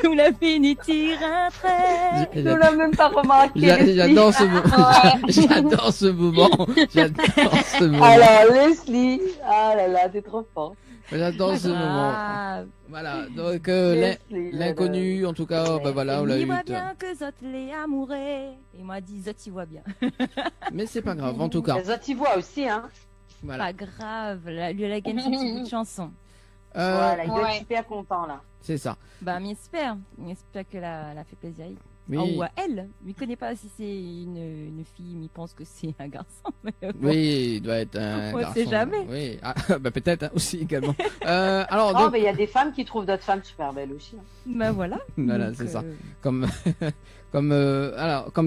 on l'a fini tire un trait. On l'a même pas remarqué. J'adore ce moment. J'adore ce moment. J'adore ce moment. Alors Leslie, ah là là, t'es trop fort. J'adore ce moment. Voilà, donc l'inconnu, en tout cas, voilà, on l'a eu. Il voit bien que Zot l'est amoureux. Il m'a dit Zot, il voit bien. Mais c'est pas grave, en tout cas. Zot, il voit aussi, hein. Voilà. Pas grave, lui, elle a gagné une petite chanson. Voilà, il doit être super content, là. C'est ça. Bah, j'espère qu'elle a fait plaisir. Oui. Ou à elle. Il connaît pas si c'est une fille, mais il pense que c'est un garçon. Mais bon. Oui, il doit être un garçon. On sait jamais. Oui, peut-être aussi également. Alors, donc... il y a des femmes qui trouvent d'autres femmes super belles aussi. Bah voilà. Voilà, c'est ça. Comme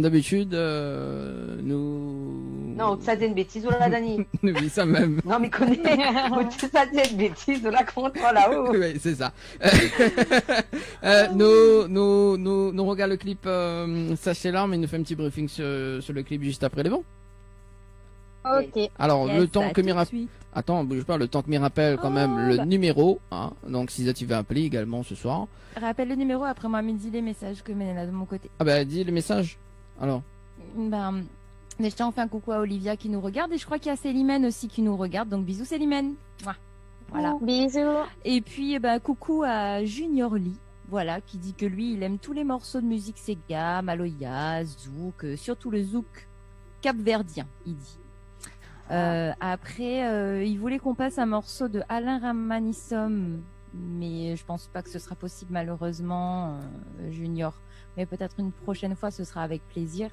d'habitude, nous. Non, ça c'est une bêtise, là, Dani. Oui, ça même. Non, mais connais. Ça c'est une bêtise, là, contre là-haut. Oui, c'est ça. Nous regarde le clip Sachez l'arme et nous fait un petit briefing sur le clip juste après les bons. Ok. Alors, le temps que Mirapelle. Attends, bouge pas, le temps que Mirapelle quand même le numéro. Hein. Donc, si tu vas appeler également ce soir. Rappelle le numéro, après moi, me dis les messages que Mélène de mon côté. Ah bah, dis les messages. Alors. Déjà, on fait un coucou à Olivia qui nous regarde et je crois qu'il y a Célimène aussi qui nous regarde. Donc, bisous Célimène. Voilà. Bisous. Et puis, coucou à Junior Lee. Voilà, qui dit que lui, il aime tous les morceaux de musique Sega, Maloya, Zouk, surtout le Zouk capverdien, il dit. Après, il voulait qu'on passe un morceau de Alain Ramanissom, mais je pense pas que ce sera possible malheureusement, Junior. Mais peut-être une prochaine fois, ce sera avec plaisir.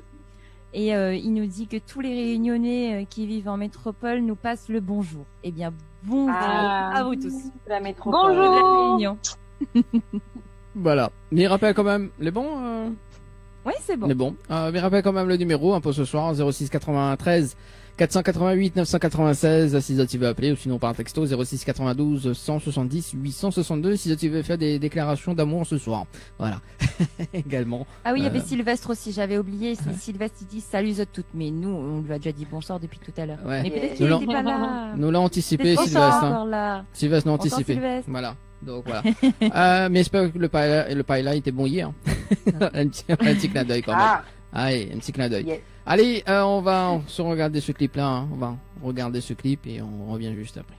Et il nous dit que tous les Réunionnais qui vivent en métropole nous passent le bonjour. Eh bien, bonjour à vous tous. La métropole. Bonjour. La Réunion. Voilà. Mais il rappelle quand même les bons. Oui, c'est bon. Les bons. Mais rappelle quand même le numéro pour ce soir 06 93 488 996 si tu veux appeler ou sinon par un texto 06 92 170 862 si tu veux faire des déclarations d'amour ce soir. Voilà. Également. Ah oui, il y avait Sylvestre aussi, j'avais oublié. Sylvestre il dit salut à toutes, mais nous on lui a déjà dit bonsoir depuis tout à l'heure. Ouais. Mais peut-être qu'il n'était pas là. Nous l'a anticipé Sylvestre. Hein. Sylvestre l'a anticipé. Voilà. Donc voilà. Mais j'espère que le paella était bon hier. un petit clin d'œil quand même. Allez, un petit clin d'œil. Yeah. Allez, on va se regarder ce clip-là. Hein. On va regarder ce clip et on revient juste après.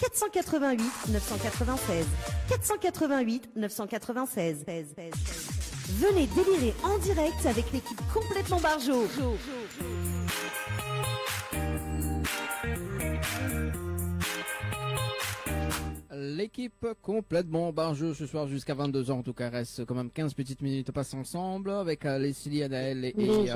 488 996. 488 996. Venez délirer en direct avec l'équipe complètement Barjo. L'équipe complètement barjeux ce soir jusqu'à 22h, en tout cas reste quand même 15 petites minutes passées ensemble avec Leslie, Anaël et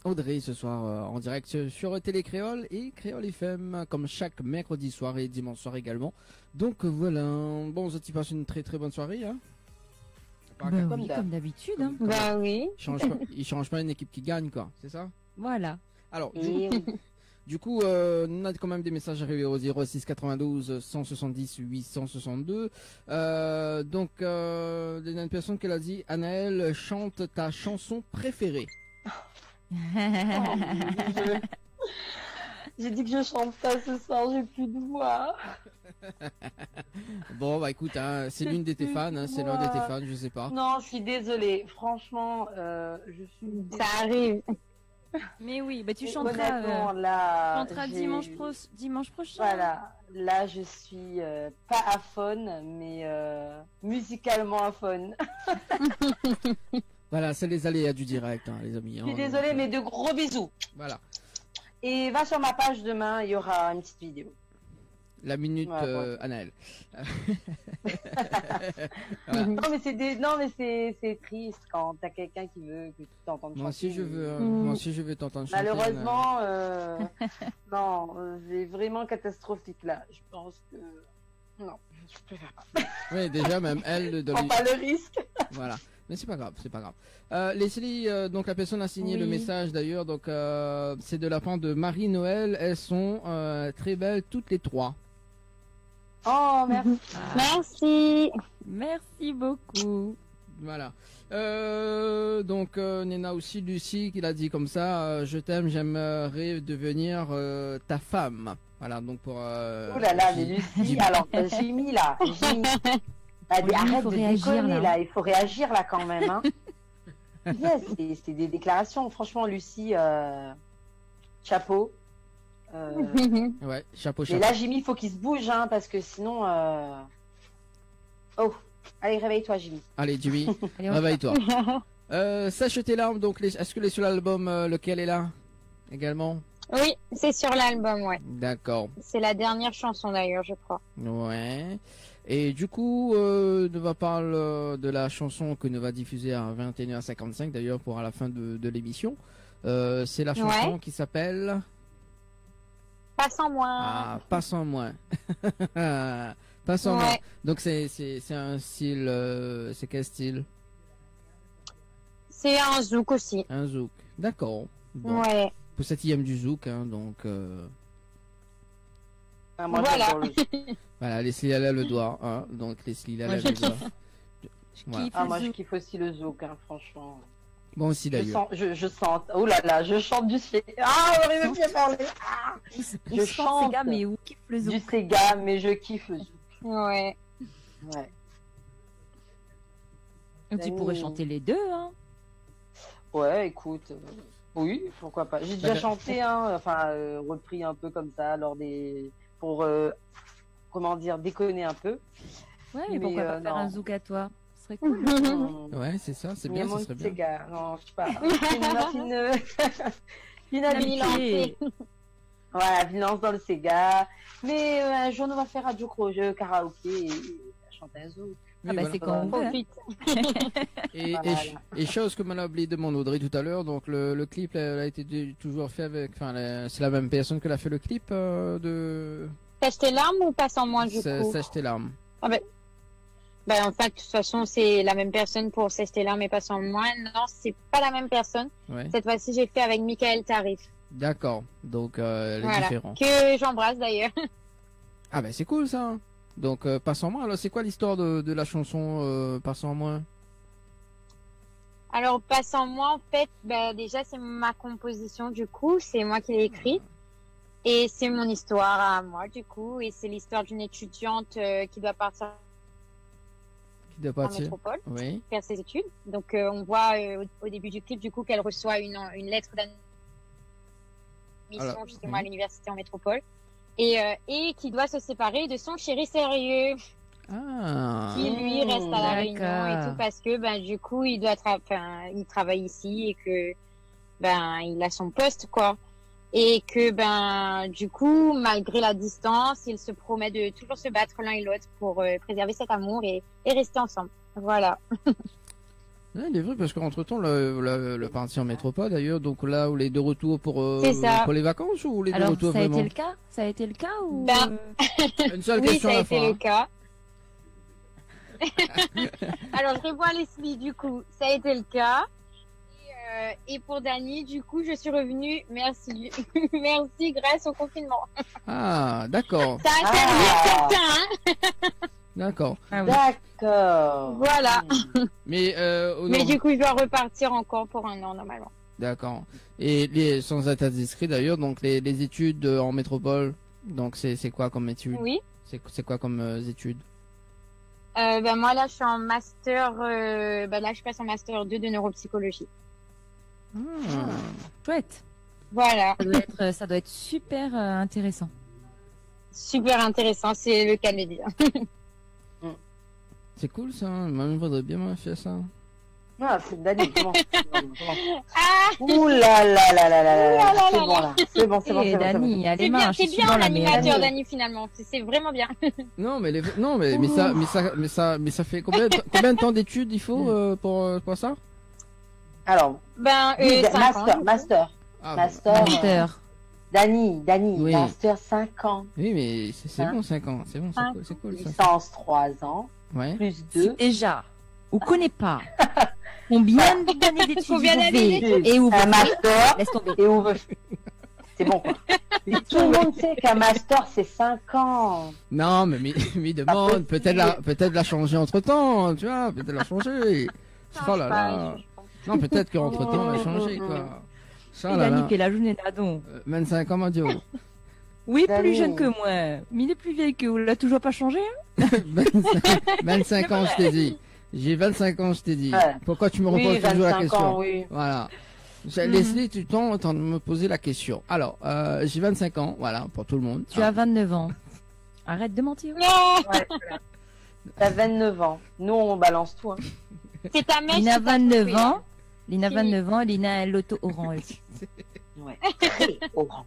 Audrey ce soir en direct sur Télé Créole et Créole FM comme chaque mercredi soir et dimanche soir également. Donc voilà, bon, ça t'y passe une très très bonne soirée hein. Comme d'habitude. Hein. Bah oui. Il change pas une équipe qui gagne quoi, c'est ça? Voilà. Alors, du coup, on a quand même des messages arrivés au 06 92 170 862. Donc, il y a une personne qui a dit, Anaël, chante ta chanson préférée. J'ai dit que je chante pas ce soir, j'ai plus de voix. Bon, bah écoute, hein, c'est l'une de tes fans, hein, c'est l'un de tes fans, je sais pas. Non, je suis désolée. Franchement, je suis désolée. Ça arrive. Mais oui, bah tu chanteras, dimanche prochain. Voilà, là je suis pas à fond, mais musicalement à fond. Voilà, c'est les aléas du direct, hein, les amis. Je suis désolée, mais de gros bisous. Voilà. Et va sur ma page demain, il y aura une petite vidéo. La minute Anaël. Voilà. Non mais c'est triste quand t'as quelqu'un qui veut que tu t'entendes chanter. Moi aussi je veux t'entendre chanter. Malheureusement, non, c'est vraiment catastrophique là. Je pense que non, je préfère pas. Oui, déjà même elle prends pas le risque. Voilà. Mais c'est pas grave, c'est pas grave. Leslie, donc la personne a signé le message d'ailleurs, donc c'est de la part de Marie-Noël. Elles sont très belles toutes les trois. Oh, merci. Merci. Merci beaucoup. Voilà. Donc Nena aussi, Lucie qui l'a dit comme ça, je t'aime, j'aimerais devenir ta femme. Voilà, donc pour... Oh là là, mais Lucie, alors Jimmy là, arrête de déconner là, il faut réagir là quand même. Hein. Yes, c'est des déclarations, franchement Lucie, chapeau. Ouais, chapeau. Mais là Jimmy, il faut qu'il se bouge hein, parce que sinon... Oh, allez réveille-toi Jimmy. Allez Jimmy, réveille-toi. Sèche tes larmes, donc est-ce que les sur l'album, lequel est là également? Oui, c'est sur l'album, ouais. D'accord. C'est la dernière chanson d'ailleurs, je crois. Ouais. Et du coup, on va parler de la chanson que nous va diffuser à 21h55 d'ailleurs pour à la fin de l'émission. C'est la chanson qui s'appelle Pas sans moi. Ah, pas sans moi. Pas sans moi. Donc c'est un style, c'est quel style? C'est un zouk aussi. Un zouk. D'accord. Bon. Ouais. Pour cette IM du zouk, hein, donc. Voilà. Voilà, Leslie elle a le doigt, hein, donc Leslie elle a le doigt. Moi je kiffe aussi le zouk, hein, franchement. Bon aussi d'ailleurs. Je sens, oh là là, je chante du Sega. Ah, on aurait même bien parlé. Je chante Sega, mais où kiffe le zouk? Du Sega, mais je kiffe le zouk. Ouais. Tu pourrais chanter les deux, hein. Ouais, écoute, oui, pourquoi pas. J'ai déjà chanté, hein, enfin, repris un peu comme ça, pour, comment dire, déconner un peu. Ouais, mais pourquoi pas faire un zouk à toi? Ce serait cool. Ouais, c'est ça, c'est bien, ça serait bien. Gars. Non, je sais pas. Une habitude. Voilà, violence dans le Sega. Mais un jour, on va faire un jeu karaoké et chanter un zouk. Oui, bah c'est quand on profite. Et chose que m'a oublié de mon Audrey tout à l'heure, donc le clip a été toujours fait avec, enfin c'est la même personne que l'a fait le clip de. Sèche tes larmes ou Pas sans moi du coup? Sèche tes larmes. Ah ben en fait de toute façon c'est la même personne pour Sèche tes larmes et Pas sans moi. Non, c'est pas la même personne. Ouais. Cette fois-ci j'ai fait avec Michael Tarif. D'accord, donc les différents. Que j'embrasse d'ailleurs. Ah ben c'est cool ça. Donc Pas sans moi, alors c'est quoi l'histoire de la chanson Pas sans moi? Alors Pas sans moi en fait, déjà c'est ma composition du coup, c'est moi qui l'ai écrit. Et c'est mon histoire à moi du coup, et c'est l'histoire d'une étudiante qui doit partir en métropole, faire ses études. Donc on voit au début du clip du coup qu'elle reçoit une lettre d'admission justement à l'université en métropole. et qui doit se séparer de son chéri sérieux. Qui lui reste à la Réunion et tout parce que du coup il travaille ici et que il a son poste quoi et que du coup malgré la distance il se promet de toujours se battre l'un et l'autre pour préserver cet amour et rester ensemble. Voilà. Ouais, il est vrai parce qu'entre temps le parti en métropole d'ailleurs donc là où les deux retours pour les vacances ou les deux retours ça vraiment. Ça a été le cas ou une seule question ça à a la fois. été le cas. Alors je revois Leslie du coup ça a été le cas et pour Dany du coup je suis revenue merci merci grâce au confinement. Ah d'accord. Ça a servi certains. D'accord. Ah oui. D'accord. Voilà. Mais du coup je dois repartir encore pour 1 an normalement. D'accord. Et sans être indiscret d'ailleurs donc les études en métropole donc c'est quoi comme études? Oui. C'est quoi comme études? Moi là je suis en master là je passe en master 2 de neuropsychologie. Chouette. Voilà. Ça doit être super intéressant. Super intéressant, c'est le cas de le dire. C'est cool ça, moi je voudrais bien faire ça. Ah, c'est Dany, comment ouh là là là là là là, c'est bon là, c'est bon, c'est bon, c'est bon. Dany, c'est bien l'animateur Dany finalement, c'est vraiment bien. Non mais mais ça fait combien de temps d'études il faut pour ça? Alors, master. Ah, master. Dany, oui. master 5 ans. Oui mais c'est bon 5 ans, c'est bon, c'est cool. Licence 3 ans. Ouais. Plus 2. Déjà, on connaît pas. Combien d'années d'études et où un master et où c'est bon quoi. Tout le monde sait qu'un master c'est 5 ans. Non mais demande peut-être la changer entre temps, tu vois, peut-être la changer. Oh là là. Non peut-être qu'entre temps elle a changé quoi. Ça là. Dany quel âge là donc 25 ans Madio. Oui, plus jeune que moi. Mais il est plus vieil que vous. Il a toujours pas changé hein 25 ans, je t'ai dit. J'ai 25 ans, je t'ai dit. Ouais. Pourquoi tu me reposes toujours la question ans, oui. Voilà. Leslie, tu t'en de me poser la question. Alors, j'ai 25 ans, voilà, pour tout le monde. Tu as 29 ans. Arrête de mentir. Non ouais, voilà. T'as 29 ans. Nous, on balance tout. Hein. C'est ta mère. Lina 29 ans. Lina 29 ans. Lina l'auto orange. Ouais. Orange.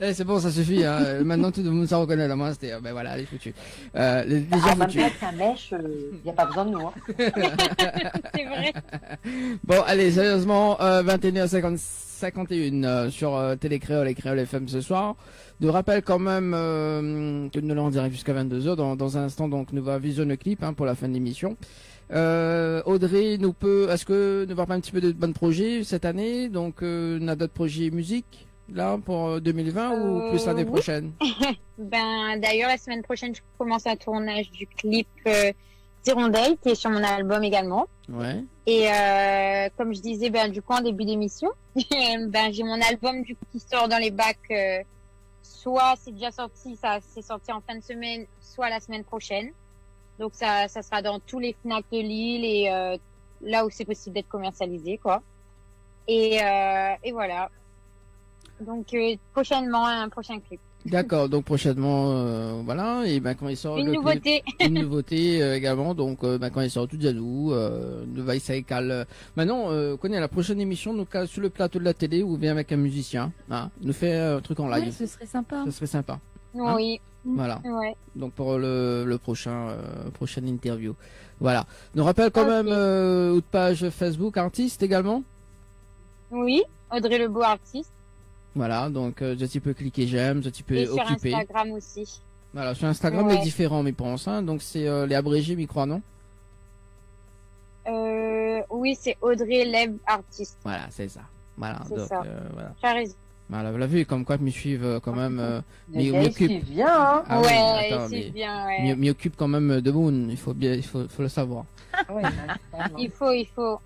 Eh, c'est bon, ça suffit. Hein. Maintenant, tout le monde s'en reconnaît. Là, moi, c'était, ben voilà, elle est foutue. Déjà foutu. Même pas mèche, il n'y a pas besoin de nous. Hein. C'est vrai. Bon, allez, sérieusement, 21h51 sur Télécréole et Créole FM ce soir. De rappel quand même que nous allons en direct jusqu'à 22h. Dans un instant, donc, nous va visionner le clip pour la fin de l'émission. Audrey, est-ce que nous va pas un petit peu de bons projets cette année? Donc, on a d'autres projets musique là pour 2020 ou plus l'année prochaine? D'ailleurs la semaine prochaine je commence un tournage du clip Hirondelle qui est sur mon album également. Ouais. Et comme je disais du coup en début d'émission, j'ai mon album du coup qui sort dans les bacs. Soit c'est déjà sorti, c'est sorti en fin de semaine, soit la semaine prochaine. Donc ça sera dans tous les Fnac de Lille et là où c'est possible d'être commercialisé quoi. Et voilà. Donc prochainement un prochain clip. D'accord, donc prochainement voilà et quand il sort une nouveauté. Une nouveauté également donc quand il sort tout Diadou nous va essayer maintenant on connaît la prochaine émission nous sur le plateau de la télé où vient avec un musicien nous fait un truc en live. Oui, ce serait sympa. Hein? Oui. Voilà. Ouais. Donc pour le prochaine interview. Voilà. Nous rappelle quand même une page Facebook artiste également. Oui, Audrey Lebeau artiste. Voilà, donc tu peux cliquer j'aime, tu peux occuper. Sur Instagram aussi. Voilà, sur Instagram les différents mais pense donc c'est les abrégés je crois non? Oui, c'est Audrey Leb artiste. Voilà, c'est ça. Voilà, c'est donc ça. voilà. Tu as raison. Voilà, vous l'avez vu comme quoi me suivent quand même m'occupe bien hein. Ah, ouais, c'est bien ouais. M'occupe quand même de Moon, il faut le savoir. Ouais, il faut.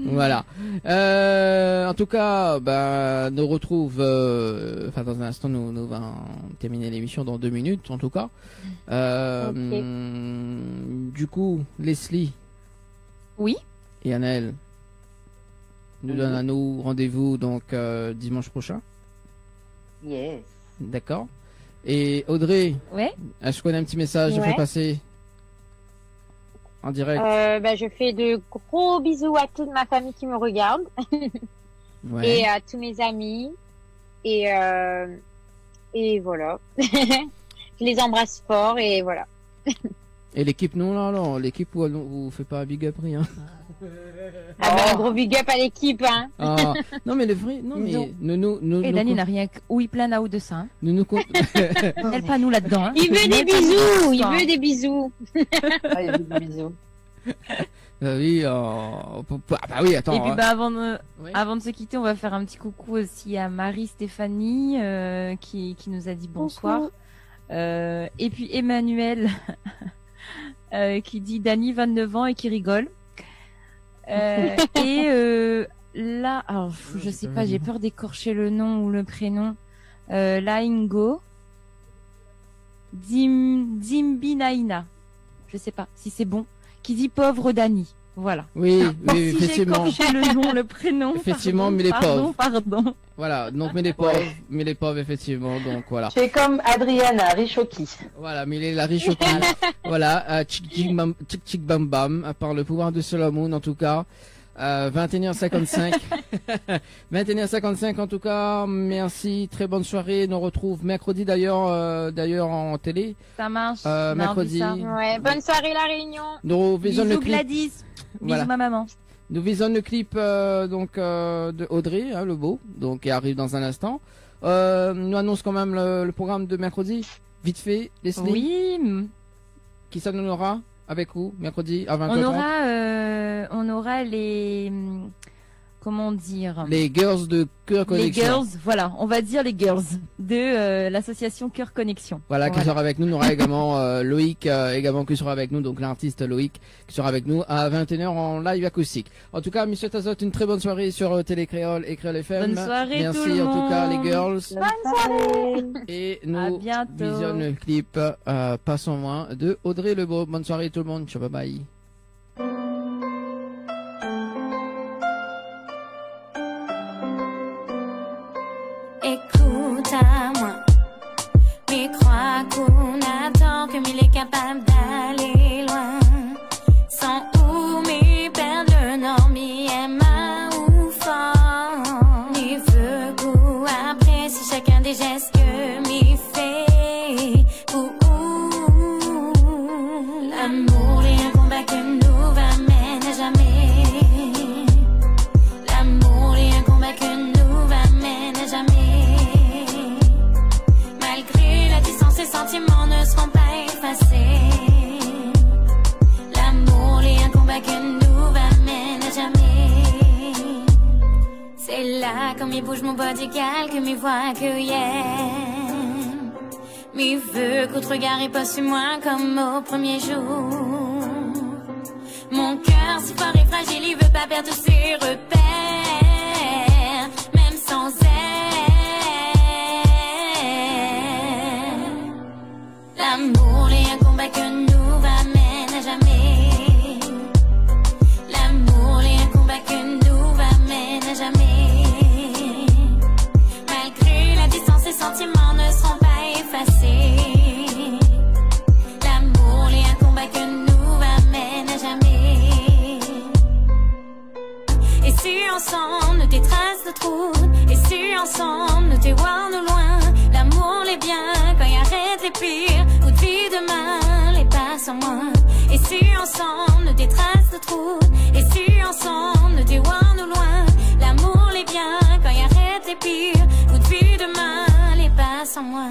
Voilà. En tout cas, nous retrouve dans un instant nous allons terminer l'émission dans 2 minutes en tout cas. Okay. Du coup, Leslie. Oui. Et Anaël nous donne à nous rendez-vous donc dimanche prochain. Yes. D'accord. Et Audrey, ouais. Est-ce qu'on a un petit message à faire passer en direct? Je fais de gros bisous à toute ma famille qui me regarde et à tous mes amis et voilà. Je les embrasse fort et voilà. Et l'équipe, non, l'équipe, vous faites pas un big up, rien. Un gros big up à l'équipe, hein. Ah, non, mais le vrai, non, mais nous. Et Dani n'a rien que oui, plein là-haut de ça. Hein. Nous. Elle pas nous là-dedans. Hein. Il veut des bisous, il veut des bisous. Il veut des bisous. Oui, oui, attends. Et puis, avant de se quitter, on va faire un petit coucou aussi à Marie-Stéphanie, qui nous a dit bonsoir. Et puis Emmanuel, qui dit Dani, 29 ans et qui rigole. Là, alors, je sais pas, j'ai peur d'écorcher le nom ou le prénom. Laingo Dimbinaina. Je sais pas si c'est bon. Qui dit pauvre Dani. Voilà. Oui, si effectivement. J'ai écorché le nom, le prénom. Effectivement, mais les pauvres. Pardon. Voilà, donc mais les pauvres, effectivement, donc voilà. Tu es comme Adriana Richoki. Voilà, mais il est la Richoki. Voilà, tchik bam bam, par le pouvoir de Solomon en tout cas. 21h55. 21h55 en tout cas. Merci, très bonne soirée. Nous on retrouve mercredi d'ailleurs en télé. Ça marche. Mercredi. Ouais, bonne soirée la Réunion. Nous visons le clip. Gladys. Bisous ma maman. Nous visons le clip de Audrey, le beau, donc qui arrive dans un instant. Nous annonce quand même le programme de mercredi. Vite fait, Leslie. Oui. Qui ça nous aura avec vous mercredi à 20h30? On aura les comment dire, les girls de Cœur Connexion. Les girls, voilà, on va dire les girls de l'association Cœur Connexion. Voilà, qui sera avec nous. Nous aura également Loïc, également qui sera avec nous, donc l'artiste Loïc qui sera avec nous à 21h en live acoustique. En tout cas, Monsieur Tazot, une très bonne soirée sur Télé Créole et Créole FM. Bonne soirée. Merci tout le en tout cas les girls. Bonne soirée. Et nous visionnons le clip Passons moins de Audrey Lebeau. Bonne soirée tout le monde. Ciao, bye bye. Écoute à moi, mais crois qu'on attend que mille est capable d'aller loin. Sans où m'y perdre le nord, m'y aima ou fort. M'y veut goût après si chacun des gestes que m'y fait. L'amour est un combat que nous va mener à jamais. L'amour est un combat que nous va mener à jamais. Malgré la distance, les sentiments ne seront pas effacés. L'amour est un combat que nous va mener à jamais. C'est là quand m'y bouge mon bodyguard que m'y voit que m'y veut qu'autre regard est pas sur moi comme au premier jour. Mon cœur si fort et fragile, il veut pas perdre tous ses repères, même sans elle. L'amour est un combat que nous va mener à jamais. L'amour est un combat que nous va mener à jamais. Malgré la distance, les sentiments ne seront pas effacés. L'amour est un combat que nous va mener à jamais. Et si ensemble nous détrace notre route, et si ensemble nous dévoilons nous loin, l'amour l'est bien quand il arrête les pires, ou de vie demain les pas sans moi. Et si ensemble nous détrace notre route, et si ensemble nous dévoilons nous loin, l'amour l'est bien quand il arrête les pires, ou de vie demain les pas sans moi.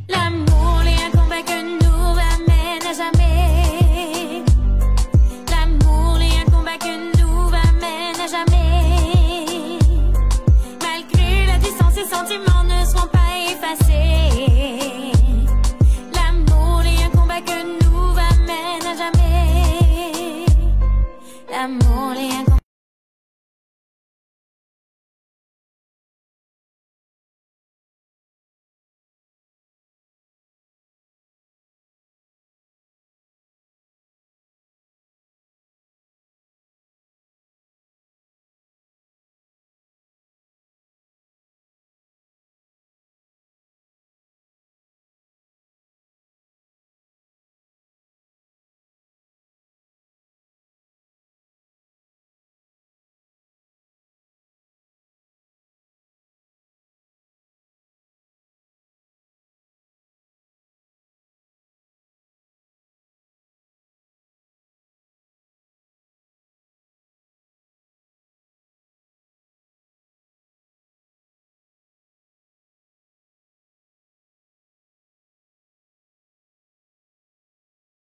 L'amour est un combat que nous va mener à jamais. L'amour est un combat que nous va mener à jamais. Malgré la distance et sentiments